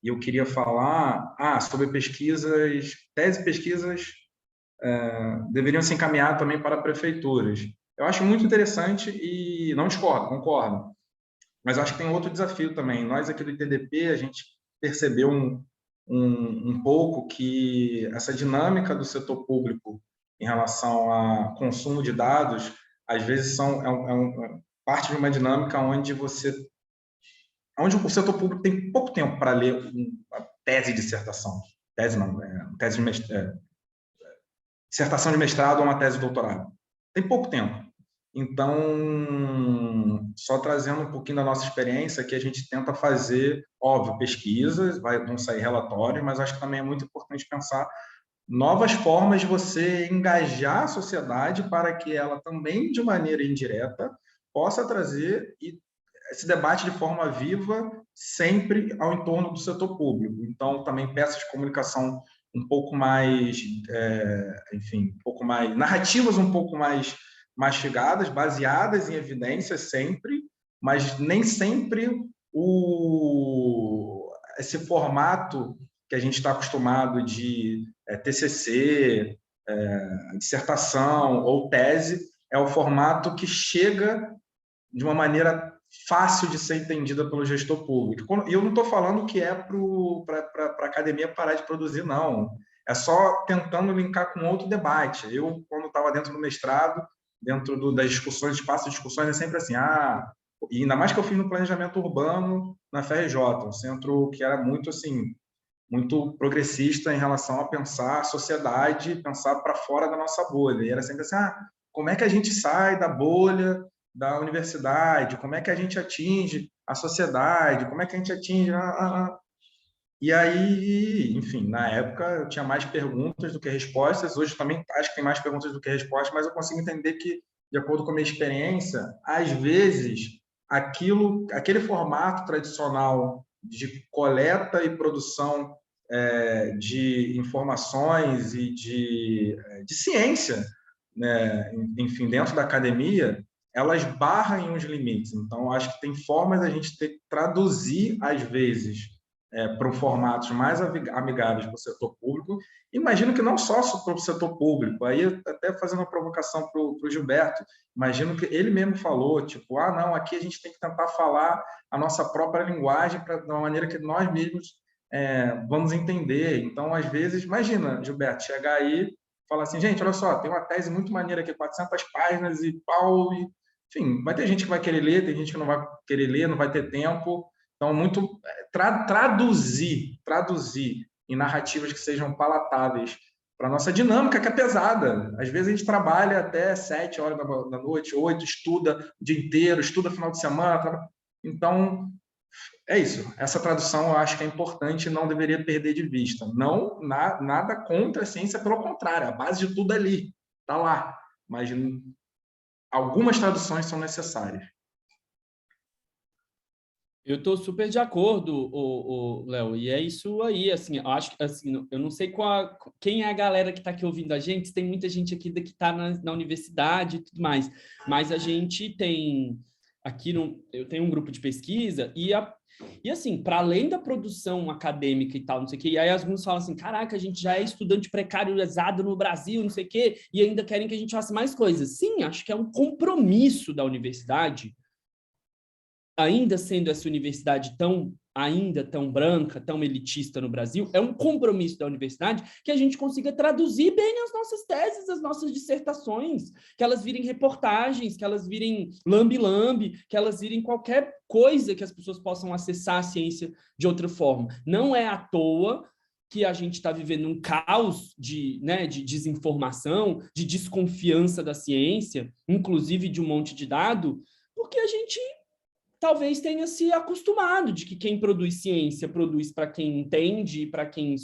E eu queria falar sobre pesquisas, pesquisas deveriam se encaminhar também para prefeituras. Eu acho muito interessante e não discordo, concordo. Mas acho que tem outro desafio também. Nós aqui do ITDP, a gente percebeu um pouco que essa dinâmica do setor público em relação a consumo de dados, às vezes parte de uma dinâmica onde o setor público tem pouco tempo para ler uma tese de dissertação. Tese não, dissertação de mestrado ou uma tese de doutorado. Tem pouco tempo. Então, só trazendo um pouquinho da nossa experiência, que a gente tenta fazer, óbvio, pesquisas, vão sair relatórios, mas acho que também é muito importante pensar novas formas de você engajar a sociedade para que ela também, de maneira indireta, possa trazer esse debate de forma viva, sempre ao entorno do setor público. Então, também peças de comunicação um pouco mais, enfim, um pouco mais narrativas, um pouco mais mastigadas, baseadas em evidências sempre, mas nem sempre esse formato que a gente está acostumado de TCC, dissertação ou tese, é o formato que chega de uma maneira fácil de ser entendida pelo gestor público. E eu não estou falando que é para a academia parar de produzir, não. É só tentando linkar com outro debate. Eu, quando estava dentro do mestrado, dentro das discussões, espaço de discussões, é sempre assim, e ainda mais que eu fiz no planejamento urbano na FRJ, um centro que era muito assim, muito progressista em relação a pensar a sociedade, pensar para fora da nossa bolha. E era sempre assim, como é que a gente sai da bolha da universidade, como é que a gente atinge a sociedade, como é que a gente atinge... E aí, enfim, na época eu tinha mais perguntas do que respostas, hoje também acho que tem mais perguntas do que respostas, mas eu consigo entender que, de acordo com a minha experiência, às vezes aquele formato tradicional de coleta e produção de informações e de ciência, né, enfim, dentro da academia, elas barram em uns limites. Então, acho que tem formas da gente ter que traduzir, às vezes, para formatos mais amigáveis para o setor público. Imagino que não só para o setor público, aí até fazendo uma provocação para o Gilberto, imagino que ele mesmo falou, tipo, não, aqui a gente tem que tentar falar a nossa própria linguagem de uma maneira que nós mesmos vamos entender. Então, às vezes, imagina, Gilberto, chegar aí e falar assim, gente, olha só, tem uma tese muito maneira aqui, 400 páginas e pau, enfim, vai ter gente que vai querer ler, tem gente que não vai querer ler, não vai ter tempo. Então, muito traduzir em narrativas que sejam palatáveis para a nossa dinâmica, que é pesada. Às vezes a gente trabalha até 7 horas da noite, 8, estuda o dia inteiro, estuda final de semana. Então, é isso. Essa tradução eu acho que é importante e não deveria perder de vista. Não, nada contra a ciência, pelo contrário, a base de tudo é ali, está lá. Mas algumas traduções são necessárias. Eu estou super de acordo, Léo, e é isso aí, assim, eu acho que, assim, eu não sei quem é a galera que está aqui ouvindo a gente, tem muita gente aqui que está na universidade e tudo mais, mas a gente tem, eu tenho um grupo de pesquisa e assim, para além da produção acadêmica e tal, não sei o quê, e aí alguns falam assim, caraca, a gente já é estudante precarizado no Brasil, não sei o quê, e ainda querem que a gente faça mais coisas. Sim, acho que é um compromisso da universidade, ainda sendo essa universidade ainda tão branca, tão elitista no Brasil, é um compromisso da universidade que a gente consiga traduzir bem as nossas teses, as nossas dissertações, que elas virem reportagens, que elas virem lambe-lambe, que elas virem qualquer coisa que as pessoas possam acessar a ciência de outra forma. Não é à toa que a gente está vivendo um caos de desinformação, de desconfiança da ciência, inclusive de um monte de dado, porque a gente talvez tenha se acostumado de que quem produz ciência produz para quem entende, para quem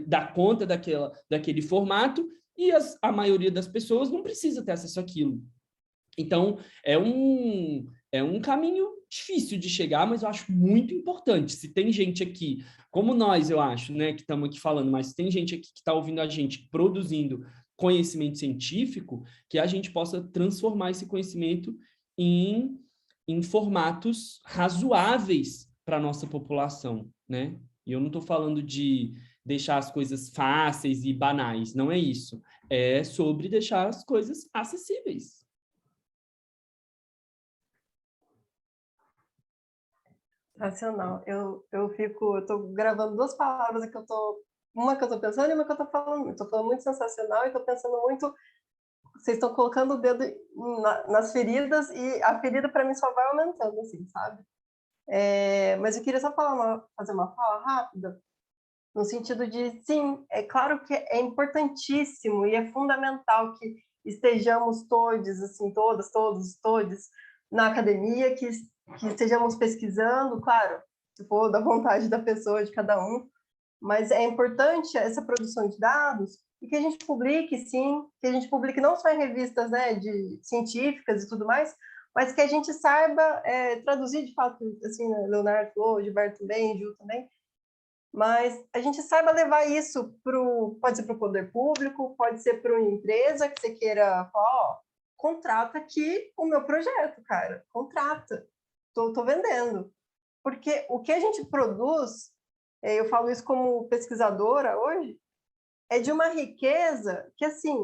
dá conta daquele formato, e a maioria das pessoas não precisa ter acesso àquilo. Então, é um caminho difícil de chegar, mas eu acho muito importante. Se tem gente aqui, como nós, eu acho, né, que estamos aqui falando, mas se tem gente aqui que está ouvindo a gente produzindo conhecimento científico, que a gente possa transformar esse conhecimento em formatos razoáveis para a nossa população, né? E eu não estou falando de deixar as coisas fáceis e banais, não é isso. É sobre deixar as coisas acessíveis. Sensacional. Eu tô gravando duas palavras que uma que eu tô pensando e uma que eu tô falando. Eu tô falando muito sensacional e tô pensando muito. Vocês estão colocando o dedo nas feridas e a ferida para mim só vai aumentando, assim, sabe? Mas eu queria só fazer uma fala rápida, no sentido de, sim, é claro que é importantíssimo e é fundamental que estejamos todos, assim, todas, todos, todes, na academia, que estejamos pesquisando, claro, se for da vontade da pessoa, de cada um, mas é importante essa produção de dados e que a gente publique, sim, que a gente publique não só em revistas, né, científicas e tudo mais, mas que a gente saiba traduzir, de fato, assim, né, Leonardo falou, Gilberto também, Ju também, mas a gente saiba levar isso pode ser para o poder público, pode ser para uma empresa que você queira falar, contrata aqui o meu projeto, cara, contrata, tô vendendo. Porque o que a gente produz, eu falo isso como pesquisadora hoje, é de uma riqueza que, assim,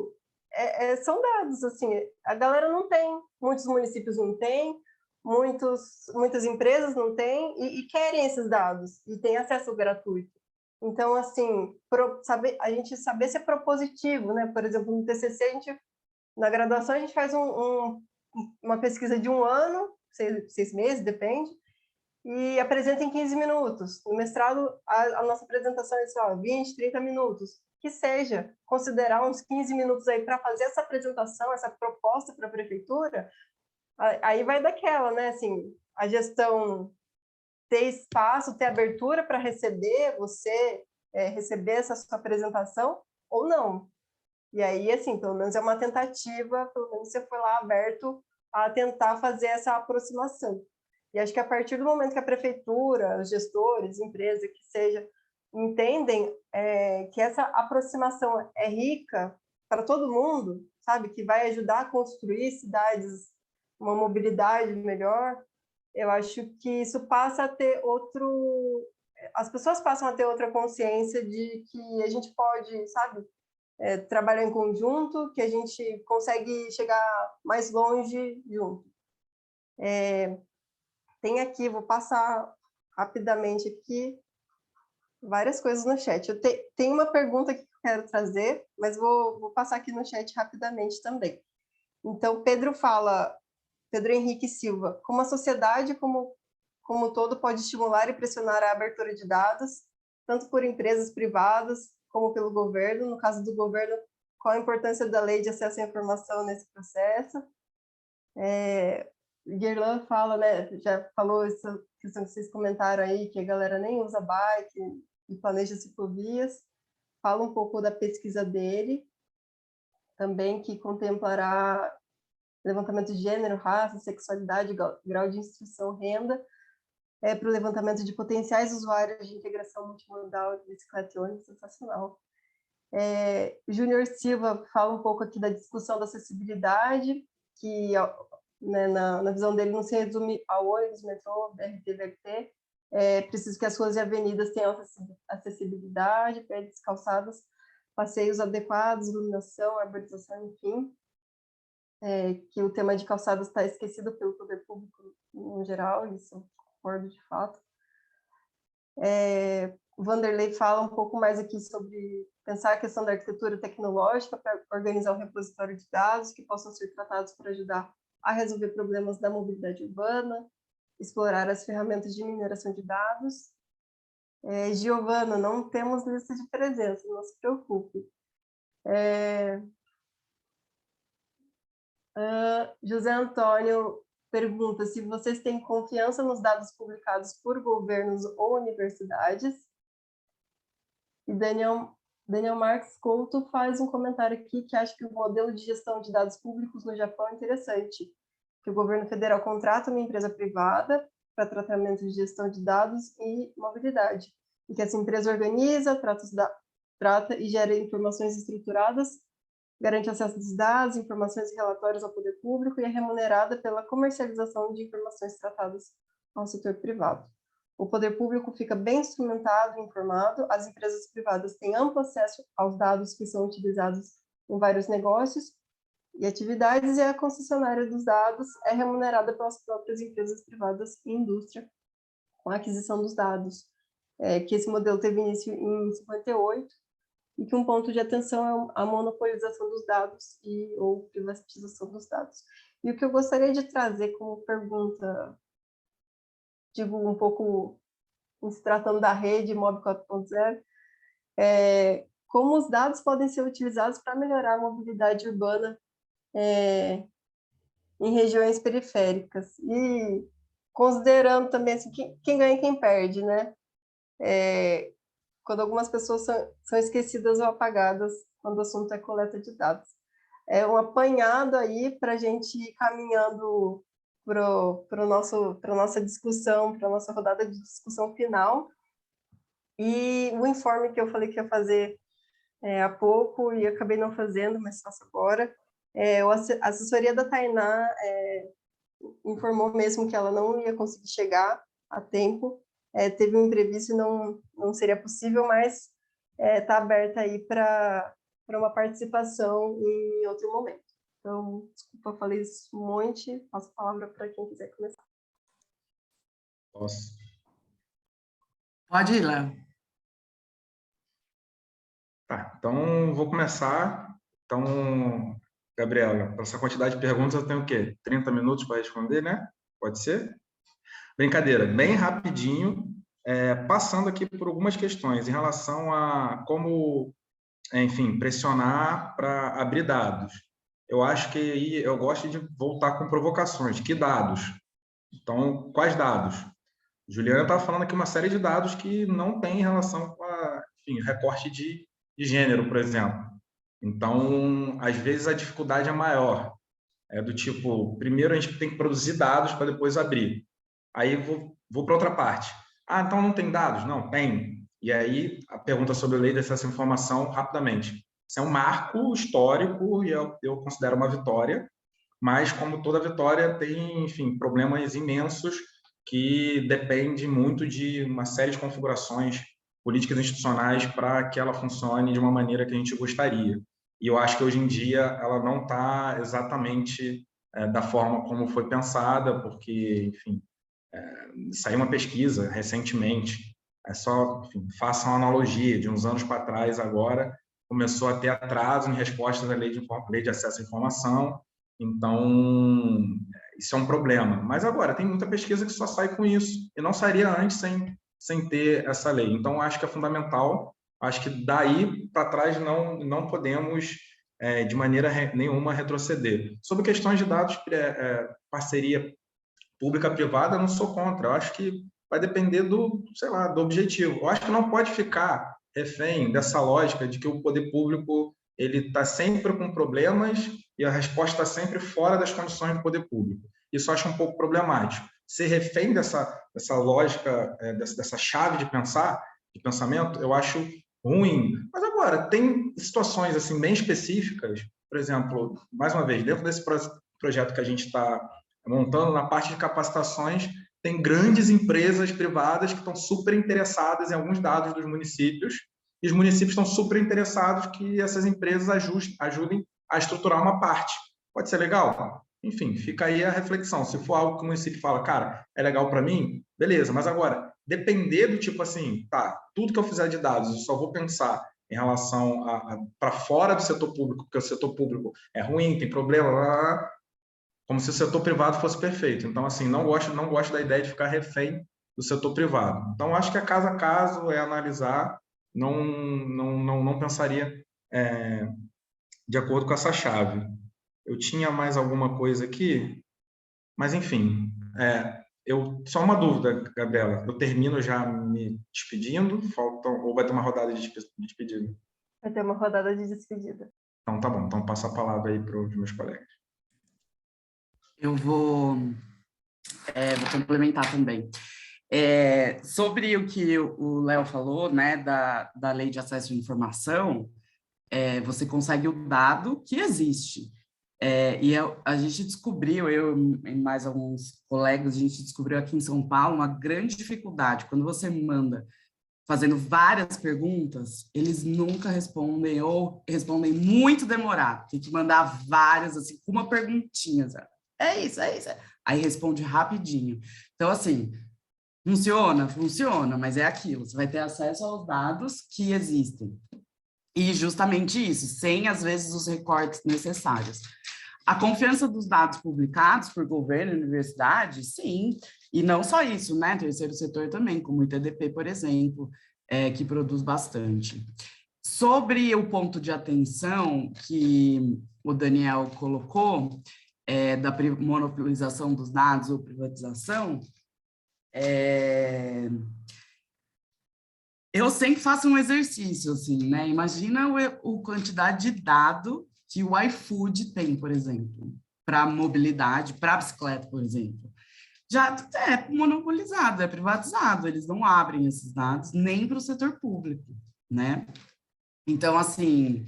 são dados, assim, a galera não tem, muitos municípios não têm, muitas empresas não têm e querem esses dados e têm acesso gratuito. Então, assim, a gente saber ser propositivo, né? Por exemplo, no TCC, na graduação, a gente faz uma pesquisa de 1 ano, 6 meses, depende, e apresenta em 15 minutos. No mestrado, a nossa apresentação é só 20, 30 minutos. Que seja, considerar uns 15 minutos aí para fazer essa apresentação, essa proposta para a prefeitura, Aí vai daquela, né? Assim, a gestão ter espaço, ter abertura para receber você, receber essa sua apresentação ou não. E aí, assim, pelo menos é uma tentativa, pelo menos você foi lá aberto a tentar fazer essa aproximação. E acho que a partir do momento que a prefeitura, os gestores, empresa, que seja, entendem que essa aproximação é rica para todo mundo, sabe? Que vai ajudar a construir cidades, uma mobilidade melhor, eu acho que isso passa a ter outro... As pessoas passam a ter outra consciência de que a gente pode, sabe? Trabalhar em conjunto, que a gente consegue chegar mais longe junto. Tem aqui, vou passar rapidamente aqui, várias coisas no chat. Tenho uma pergunta que eu quero trazer, mas vou passar aqui no chat rapidamente também. Então, Pedro Henrique Silva, como a sociedade como todo pode estimular e pressionar a abertura de dados, tanto por empresas privadas como pelo governo. No caso do governo, qual a importância da lei de acesso à informação nesse processo? Guerlain fala, né, já falou essa questão que vocês comentaram aí, que a galera nem usa bike e planeja ciclovias. Fala um pouco da pesquisa dele, também, que contemplará levantamento de gênero, raça, sexualidade, grau de instrução, renda, para o levantamento de potenciais usuários de integração multimodal de bicicleta e ônibus. Sensacional. Júnior Silva fala um pouco aqui da discussão da acessibilidade, que, né, na visão dele, não se resume ao ônibus, metrô, BRT, VRT. Preciso que as ruas e avenidas tenham acessibilidade, prédios, calçadas, passeios adequados, iluminação, arborização, enfim. Que o tema de calçadas está esquecido pelo poder público em geral, isso eu concordo de fato. O Vanderlei fala um pouco mais aqui sobre pensar a questão da arquitetura tecnológica para organizar um repositório de dados que possam ser tratados para ajudar a resolver problemas da mobilidade urbana, explorar as ferramentas de mineração de dados. Giovana, não temos lista de presença, não se preocupe. José Antônio pergunta se vocês têm confiança nos dados publicados por governos ou universidades. E Daniel Marques Couto faz um comentário aqui que acha que o modelo de gestão de dados públicos no Japão é interessante, que o governo federal contrata uma empresa privada para tratamento de gestão de dados e mobilidade, e que essa empresa organiza, trata e gera informações estruturadas, garante acesso dos dados, informações e relatórios ao poder público e é remunerada pela comercialização de informações tratadas ao setor privado. O poder público fica bem instrumentado e informado, as empresas privadas têm amplo acesso aos dados que são utilizados em vários negócios e atividades, e a concessionária dos dados é remunerada pelas próprias empresas privadas e indústria com a aquisição dos dados. Que esse modelo teve início em 58, e que um ponto de atenção é a monopolização dos dados ou privatização dos dados. E o que eu gostaria de trazer como pergunta, digo, um pouco se tratando da rede Mob 4.0, como os dados podem ser utilizados para melhorar a mobilidade urbana em regiões periféricas. E considerando também assim, quem ganha e quem perde, né? Quando algumas pessoas são esquecidas ou apagadas quando o assunto é coleta de dados. É um apanhado aí para a gente ir caminhando para a nossa discussão, para a nossa rodada de discussão final. E o informe que eu falei que ia fazer há pouco e acabei não fazendo, mas faço agora. A assessoria da Tainá informou mesmo que ela não ia conseguir chegar a tempo. Teve um imprevisto e não seria possível, mas está aberta aí para uma participação em outro momento. Então, desculpa, falei isso um monte, passo a palavra para quem quiser começar. Posso? Pode ir, Léo. Tá, então vou começar. Então, Gabriela, para essa quantidade de perguntas eu tenho o quê? 30 minutos para responder, né? Pode ser? Brincadeira, bem rapidinho, passando aqui por algumas questões em relação a como, enfim, pressionar para abrir dados. eu acho que aí eu gosto de voltar com provocações. Que dados? Então, quais dados? Juliana estava falando aqui uma série de dados que não tem relação com enfim, recorte de gênero, por exemplo. Então, às vezes a dificuldade é maior. É do tipo, primeiro a gente tem que produzir dados para depois abrir. Aí vou para outra parte. Ah, então não tem dados? Não, tem. E aí a pergunta sobre a lei de acesso à informação, rapidamente. Isso é um marco histórico e eu considero uma vitória, mas como toda vitória tem, enfim, problemas imensos que depende muito de uma série de configurações políticas institucionais para que ela funcione de uma maneira que a gente gostaria. E eu acho que hoje em dia ela não está exatamente da forma como foi pensada, porque, enfim, saiu uma pesquisa recentemente, é só, enfim, façam uma analogia, de uns anos para trás agora, começou a ter atraso em respostas à lei de acesso à informação, então isso é um problema. Mas agora, tem muita pesquisa que só sai com isso, e não sairia antes sem ter essa lei. Então, acho que é fundamental, acho que daí para trás não podemos, de maneira nenhuma, retroceder. Sobre questões de dados, parceria pública-privada, eu não sou contra. Eu acho que vai depender do, sei lá, do objetivo. Eu acho que não pode ficar refém dessa lógica de que o poder público ele está sempre com problemas e a resposta está sempre fora das condições do poder público. Isso eu acho um pouco problemático. Ser refém dessa lógica, dessa chave de pensamento, eu acho ruim. Mas agora, tem situações assim bem específicas, por exemplo, mais uma vez, dentro desse projeto que a gente está montando na parte de capacitações, tem grandes empresas privadas que estão super interessadas em alguns dados dos municípios, e os municípios estão super interessados que essas empresas ajudem a estruturar uma parte. Pode ser legal? Enfim, fica aí a reflexão. Se for algo que o município fala, cara, é legal para mim, beleza, mas agora, depender do tipo assim, tá, tudo que eu fizer de dados, eu só vou pensar em relação para fora do setor público, porque o setor público é ruim, tem problema, como se o setor privado fosse perfeito. Então, assim, não gosto da ideia de ficar refém do setor privado. Então, acho que é caso a caso, é analisar, não pensaria de acordo com essa chave. Eu tinha mais alguma coisa aqui, mas, enfim, só uma dúvida, Gabriela, eu termino já me despedindo, ou vai ter uma rodada de despedida? Vai ter uma rodada de despedida. Então, tá bom, então passo a palavra aí para os meus colegas. Eu vou complementar também. Sobre o que o Léo falou, né, da lei de acesso à informação, você consegue o dado que existe. A gente descobriu, eu e mais alguns colegas, a gente descobriu aqui em São Paulo uma grande dificuldade. Quando você manda fazendo várias perguntas, eles nunca respondem ou respondem muito demorado. Tem que mandar várias, assim, com uma perguntinha, sabe? É isso. Aí responde rapidinho. Então, assim, funciona, mas é aquilo. Você vai ter acesso aos dados que existem. E justamente isso, sem, às vezes, os recortes necessários. A confiança dos dados publicados por governo e universidade, sim, e não só isso, né? Terceiro setor também, como o ITDP, por exemplo, que produz bastante. Sobre o ponto de atenção que o Daniel colocou, da monopolização dos dados ou privatização, eu sempre faço um exercício, assim, né? Imagina a quantidade de dado que o iFood tem, por exemplo, para mobilidade, para bicicleta, por exemplo. Já é monopolizado, é privatizado, eles não abrem esses dados nem para o setor público, né? Então, assim,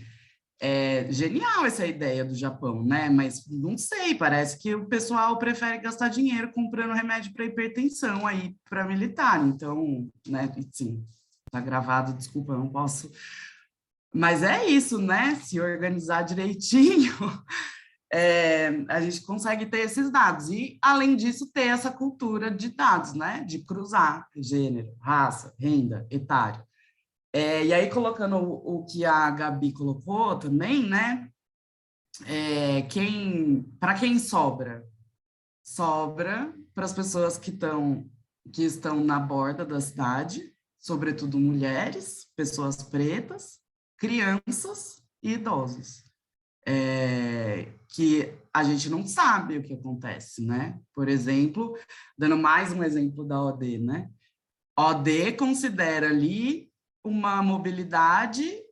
é genial essa ideia do Japão, né? Mas não sei, parece que o pessoal prefere gastar dinheiro comprando remédio para hipertensão aí para militar. Então, né? Sim, tá gravado, desculpa, eu não posso. Mas é isso, né? Se organizar direitinho, a gente consegue ter esses dados. E, além disso, ter essa cultura de dados, né? De cruzar gênero, raça, renda, etário. E aí, colocando o que a Gabi colocou também, né? Para quem sobra? Sobra para as pessoas que estão na borda da cidade, sobretudo mulheres, pessoas pretas, crianças e idosos. que a gente não sabe o que acontece, né? Por exemplo, dando mais um exemplo da OD, né? A OD considera ali uma mobilidade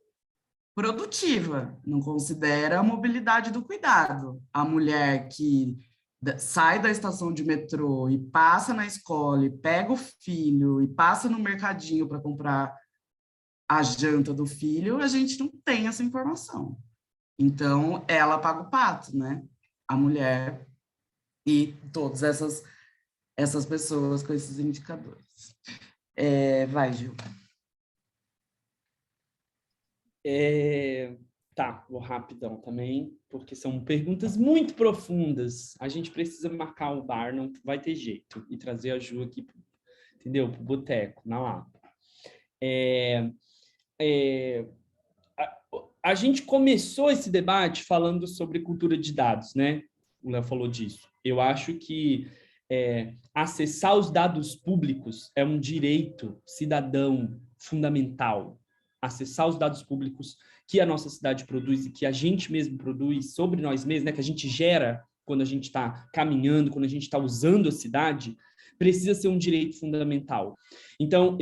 produtiva, não considera a mobilidade do cuidado. A mulher que sai da estação de metrô e passa na escola e pega o filho e passa no mercadinho para comprar a janta do filho, a gente não tem essa informação. Então, ela paga o pato, né? A mulher e todas essas pessoas com esses indicadores. Vai, Gil. Tá, vou rapidão também, porque são perguntas muito profundas. A gente precisa marcar o bar, não vai ter jeito, e trazer a Ju aqui, entendeu? Pro boteco, na Lapa. A gente começou esse debate falando sobre cultura de dados, né? O Léo falou disso. Eu acho que acessar os dados públicos é um direito cidadão fundamental. Acessar os dados públicos que a nossa cidade produz e que a gente mesmo produz sobre nós mesmos, né? Que a gente gera quando a gente está caminhando, quando a gente está usando a cidade, precisa ser um direito fundamental. Então,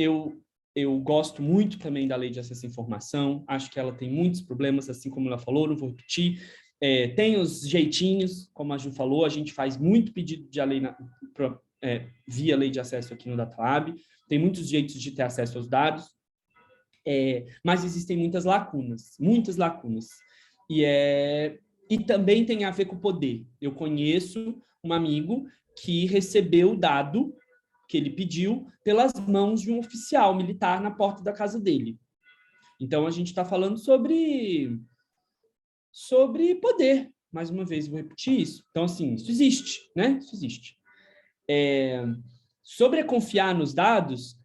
eu gosto muito também da Lei de Acesso à Informação, acho que ela tem muitos problemas, assim como ela falou, não vou repetir. Tem os jeitinhos, como a Ju falou, a gente faz muito pedido de lei via Lei de Acesso aqui no DataLab, tem muitos jeitos de ter acesso aos dados, mas existem muitas lacunas. E também tem a ver com o poder. Eu conheço um amigo que recebeu o dado que ele pediu pelas mãos de um oficial militar na porta da casa dele. Então, a gente está falando sobre poder. Mais uma vez, vou repetir isso. Então, assim, isso existe, né? Isso existe. Sobre confiar nos dados,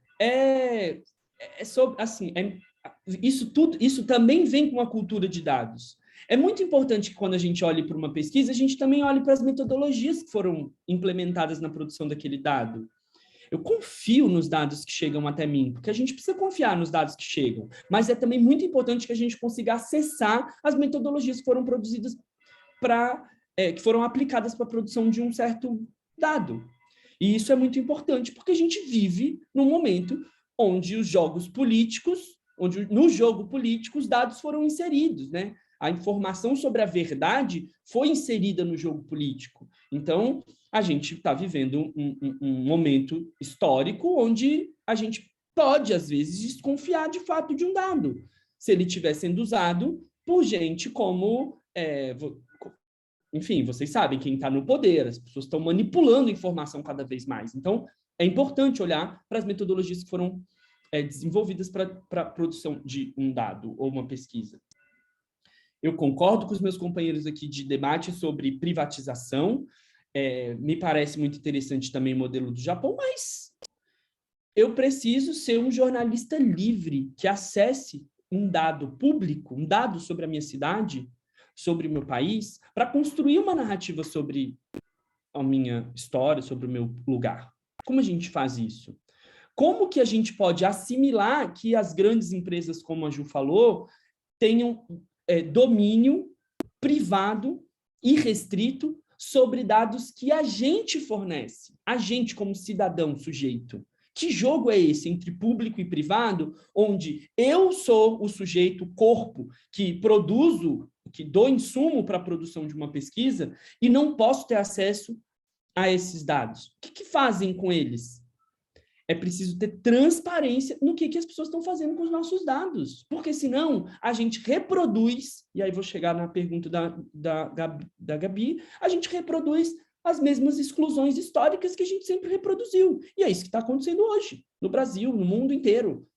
isso também vem com a cultura de dados. É muito importante que quando a gente olhe para uma pesquisa, a gente também olhe para as metodologias que foram implementadas na produção daquele dado. Eu confio nos dados que chegam até mim, porque a gente precisa confiar nos dados que chegam, mas é também muito importante que a gente consiga acessar as metodologias que foram produzidas que foram aplicadas para a produção de um certo dado. E isso é muito importante, porque a gente vive num momento onde nos jogos políticos, os dados foram inseridos, né? A informação sobre a verdade foi inserida no jogo político. Então, a gente está vivendo um momento histórico onde a gente pode, às vezes, desconfiar de fato de um dado, se ele estiver sendo usado por gente como... enfim, vocês sabem quem está no poder, as pessoas estão manipulando informação cada vez mais. Então, é importante olhar para as metodologias que foram desenvolvidas para a produção de um dado ou uma pesquisa. Eu concordo com os meus companheiros aqui de debate sobre privatização, me parece muito interessante também o modelo do Japão, mas eu preciso ser um jornalista livre que acesse um dado público, um dado sobre a minha cidade, sobre o meu país, para construir uma narrativa sobre a minha história, sobre o meu lugar. Como a gente faz isso? Como que a gente pode assimilar que as grandes empresas, como a Ju falou, tenham domínio privado e restrito sobre dados que a gente fornece, a gente como cidadão, sujeito. Que jogo é esse entre público e privado, onde eu sou o sujeito, corpo, que produzo, que dou insumo para a produção de uma pesquisa e não posso ter acesso a esses dados? O que fazem com eles? É preciso ter transparência no que as pessoas estão fazendo com os nossos dados, porque senão a gente reproduz, e aí vou chegar na pergunta da Gabi, a gente reproduz as mesmas exclusões históricas que a gente sempre reproduziu. E é isso que está acontecendo hoje, no Brasil, no mundo inteiro.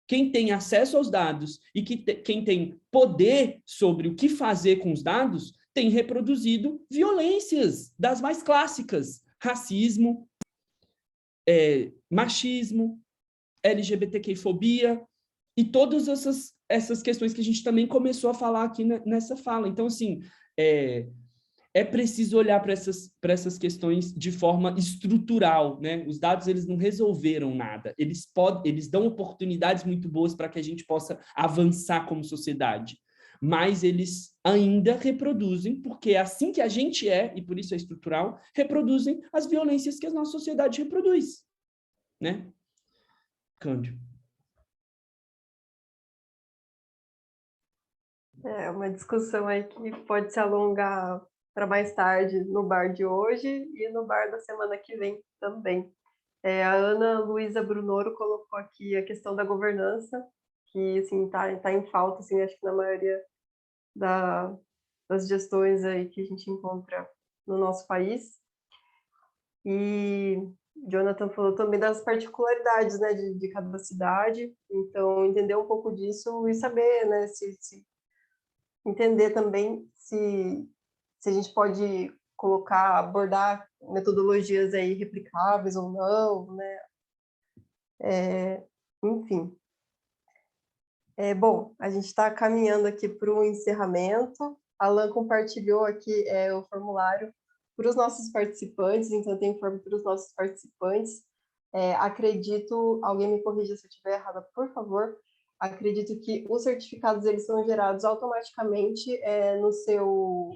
Quem tem acesso aos dados e quem tem poder sobre o que fazer com os dados tem reproduzido violências das mais clássicas, racismo, machismo, LGBTQ-fobia e todas essas questões que a gente também começou a falar aqui nessa fala. Então, assim, é preciso olhar para essas questões de forma estrutural, né? Os dados, eles não resolveram nada. Eles dão oportunidades muito boas para que a gente possa avançar como sociedade. mas eles ainda reproduzem, porque é assim que a gente é, e por isso é estrutural, reproduzem as violências que a nossa sociedade reproduz, né? Cândido. É uma discussão aí que pode se alongar para mais tarde no bar de hoje e no bar da semana que vem também. A Ana Luísa Brunoro colocou aqui a questão da governança, que assim tá em falta, assim, acho que na maioria das gestões aí que a gente encontra no nosso país. E Jonathan falou também das particularidades, né, de cada cidade. Então, entender um pouco disso e saber, né, se entender também se a gente pode colocar, abordar metodologias aí replicáveis ou não, né? Enfim. Bom, a gente está caminhando aqui para o encerramento. Alan compartilhou aqui o formulário para os nossos participantes, então tem forma para os nossos participantes. Acredito, alguém me corrija se eu estiver errada, por favor. Acredito que os certificados eles são gerados automaticamente no seu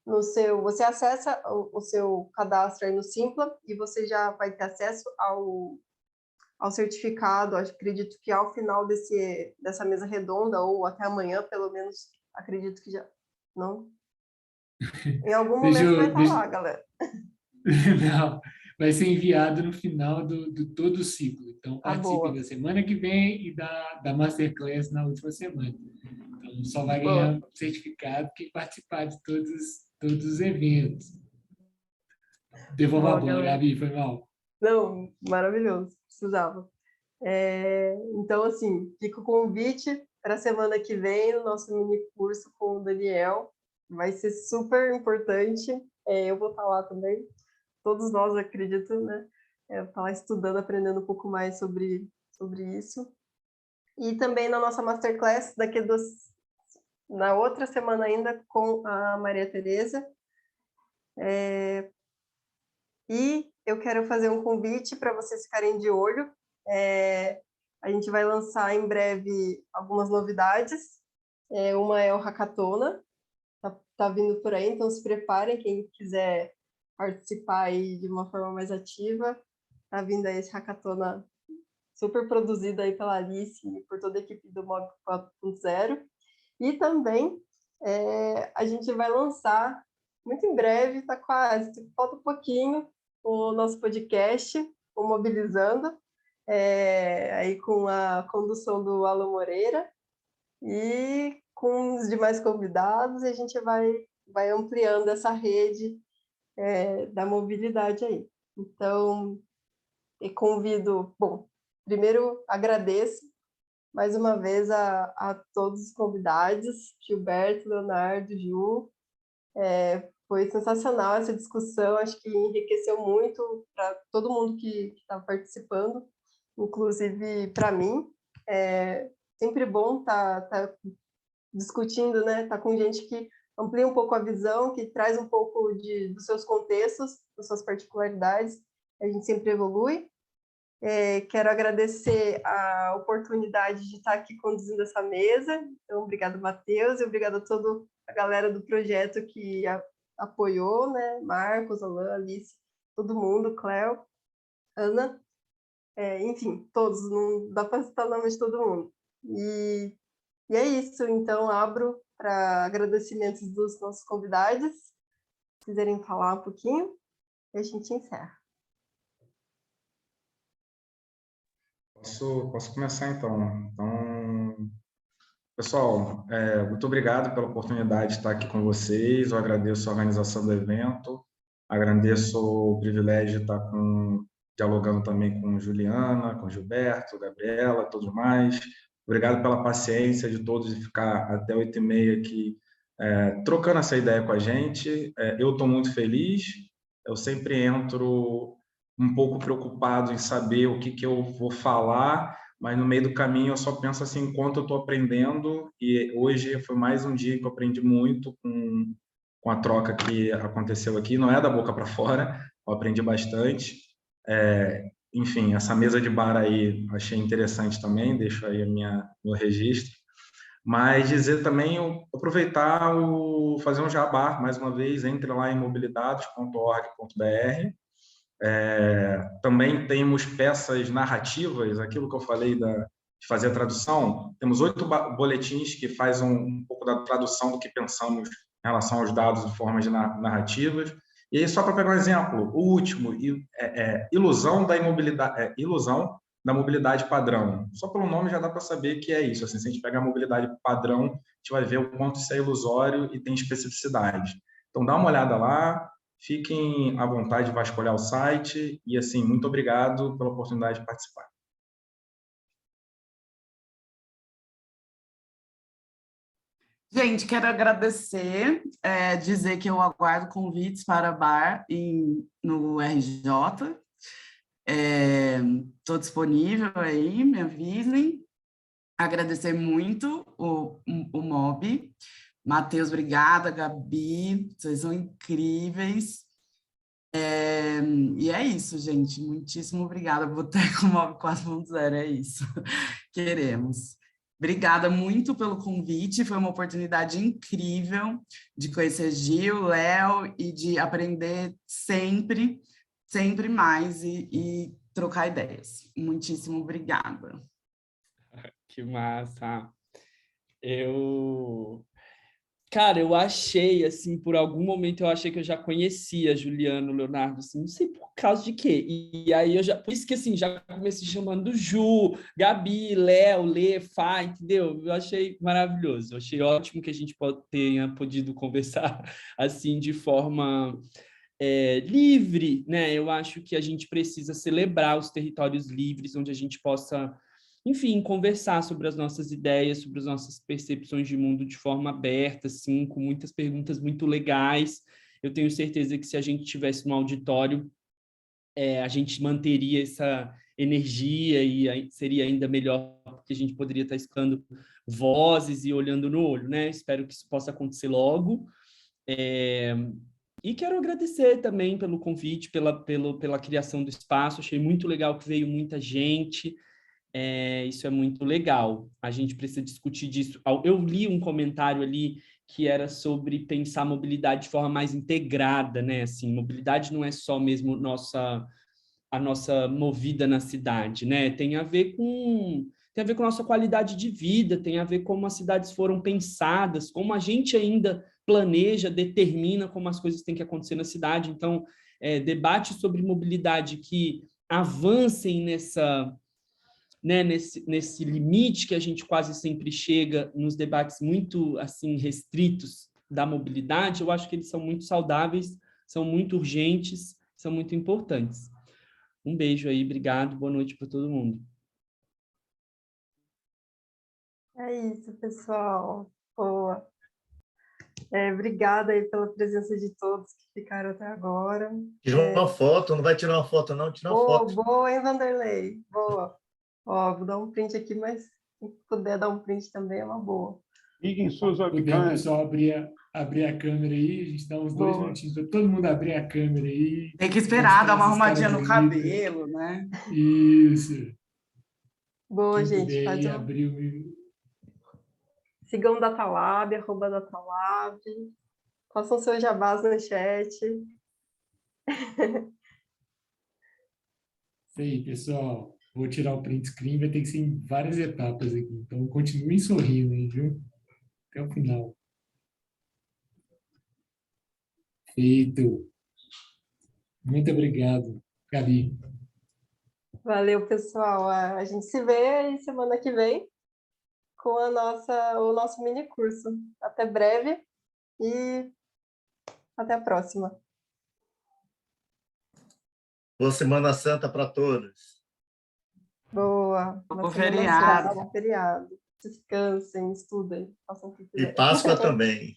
você acessa o seu cadastro aí no Simpla e você já vai ter acesso ao certificado. Acredito que ao final dessa mesa redonda ou até amanhã, pelo menos, acredito que já não. Em algum momento vai estar lá, galera. Não, vai ser enviado no final do todo o ciclo. Então, participem da semana que vem e da Masterclass na última semana. Então, só vai ganhar certificado quem participar de todos os eventos. Devolva a bola, Gabi, foi mal. Não, maravilhoso, precisava. Então, assim, fica o convite para a semana que vem, no nosso mini curso com o Daniel. Vai ser super importante. Eu vou estar lá também. Todos nós, acredito, né? Estar lá estudando, aprendendo um pouco mais sobre isso. E também na nossa Masterclass, na outra semana ainda, com a Maria Tereza. E eu quero fazer um convite para vocês ficarem de olho. A gente vai lançar em breve algumas novidades. Uma é o Hackatona, tá vindo por aí, então se preparem, quem quiser participar aí de uma forma mais ativa. Tá vindo aí esse Hackatona super produzido aí pela Alice e por toda a equipe do Mob 4.0. E também a gente vai lançar, muito em breve, tá quase, falta um pouquinho, o nosso podcast, o Mobilizando, aí com a condução do Alan Moreira e com os demais convidados, a gente vai ampliando essa rede da mobilidade aí. Então, eu convido, bom, primeiro agradeço mais uma vez a todos os convidados, Gilberto, Leonardo, Ju. Foi sensacional essa discussão, acho que enriqueceu muito para todo mundo que está participando, inclusive para mim. Sempre bom tá discutindo, né? Tá com gente que amplia um pouco a visão, que traz um pouco dos seus contextos, das suas particularidades. A gente sempre evolui. Quero agradecer a oportunidade de estar aqui conduzindo essa mesa. Então, obrigado, Matheus, e obrigado a toda a galera do projeto que apoiou, né? Marcos, Alan, Alice, todo mundo, Cléo, Ana, enfim, todos, não dá para citar o nome de todo mundo. E é isso, então abro para agradecimentos dos nossos convidados, se quiserem falar um pouquinho, e a gente encerra. Posso começar, então. Então, pessoal, muito obrigado pela oportunidade de estar aqui com vocês. Eu agradeço a organização do evento, agradeço o privilégio de estar dialogando também com Juliana, com Gilberto, Gabriela, todos mais. Obrigado pela paciência de todos de ficar até 8h30 aqui trocando essa ideia com a gente. Eu estou muito feliz. Eu sempre entro um pouco preocupado em saber o que eu vou falar, mas no meio do caminho eu só penso assim, enquanto eu estou aprendendo, e hoje foi mais um dia que eu aprendi muito com a troca que aconteceu aqui, não é da boca para fora, eu aprendi bastante. Enfim, essa mesa de bar aí achei interessante também, deixo aí meu registro. Mas dizer também, aproveitar, fazer um jabá, mais uma vez, entre lá em mobilidados.org.br. Também temos peças narrativas, aquilo que eu falei de fazer a tradução. Temos 8 boletins que fazem um pouco da tradução do que pensamos em relação aos dados e formas de narrativas. E aí, só para pegar um exemplo, o último, ilusão da mobilidade padrão. Só pelo nome já dá para saber que é isso. Assim, se a gente pegar a mobilidade padrão, a gente vai ver o quanto isso é ilusório e tem especificidade. Então, dá uma olhada lá, fiquem à vontade de vasculhar o site e, assim, muito obrigado pela oportunidade de participar. Gente, quero agradecer, dizer que eu aguardo convites para bar no RJ. Estou disponível aí, me avisem. Agradecer muito o MOB. Matheus, obrigada. Gabi, vocês são incríveis. E é isso, gente. Muitíssimo obrigada. Boteco MOB 4.0, é isso. Queremos. Obrigada muito pelo convite, foi uma oportunidade incrível de conhecer Gil, Léo e de aprender sempre, sempre mais e trocar ideias. Muitíssimo obrigada. Que massa! Cara, eu achei, assim, por algum momento eu achei que eu já conhecia Juliano, Leonardo, assim, não sei por causa de quê. E aí por isso que, assim, já comecei chamando Ju, Gabi, Léo, Lê, Fá, entendeu? Eu achei maravilhoso, eu achei ótimo que a gente tenha podido conversar, assim, de forma livre, né? Eu acho que a gente precisa celebrar os territórios livres, onde a gente possa, enfim, conversar sobre as nossas ideias, sobre as nossas percepções de mundo de forma aberta, assim, com muitas perguntas muito legais. Eu tenho certeza que se a gente tivesse no auditório, a gente manteria essa energia e seria ainda melhor, porque a gente poderia estar escutando vozes e olhando no olho, né? Espero que isso possa acontecer logo. E quero agradecer também pelo convite, pela criação do espaço. Achei muito legal que veio muita gente. Isso é muito legal. A gente precisa discutir disso. Eu li um comentário ali que era sobre pensar a mobilidade de forma mais integrada, né? Assim, mobilidade não é só mesmo a nossa movida na cidade, né? Tem a ver com a nossa qualidade de vida, tem a ver como as cidades foram pensadas, como a gente ainda planeja, determina como as coisas têm que acontecer na cidade. Então, debates sobre mobilidade que avancem nesse limite que a gente quase sempre chega nos debates muito assim restritos da mobilidade, eu acho que eles são muito saudáveis, são muito urgentes, são muito importantes. Um beijo aí, obrigado, boa noite para todo mundo. É isso, pessoal. Boa. Obrigada aí pela presença de todos que ficaram até agora. Tira uma foto, não vai tirar uma foto, não? Tira uma foto. Boa, hein, Vanderlei? Boa. Ó, vou dar um print aqui, mas se puder dar um print também é uma boa. Liguem suas webcams. Pessoal, abrir a câmera aí, a gente dá uns 2 minutinhos para todo mundo abrir a câmera aí. Tem que esperar, dar uma arrumadinha no cabelo, né? Isso. Boa, Quem gente. Faz abrir Sigam o Datalab, @Datalab. Façam seus jabás no chat. Isso aí, pessoal. Vou tirar o print screen, vai ter que ser em várias etapas aqui. Então, continuem sorrindo aí, viu? Até o final. Feito. Muito obrigado, Gabi. Valeu, pessoal. A gente se vê aí semana que vem com o nosso mini curso. Até breve e até a próxima. Boa Semana Santa para todos. Boa. Bom feriado. Bom feriado. Descansem, estudem, façam o que quiser. E Páscoa também.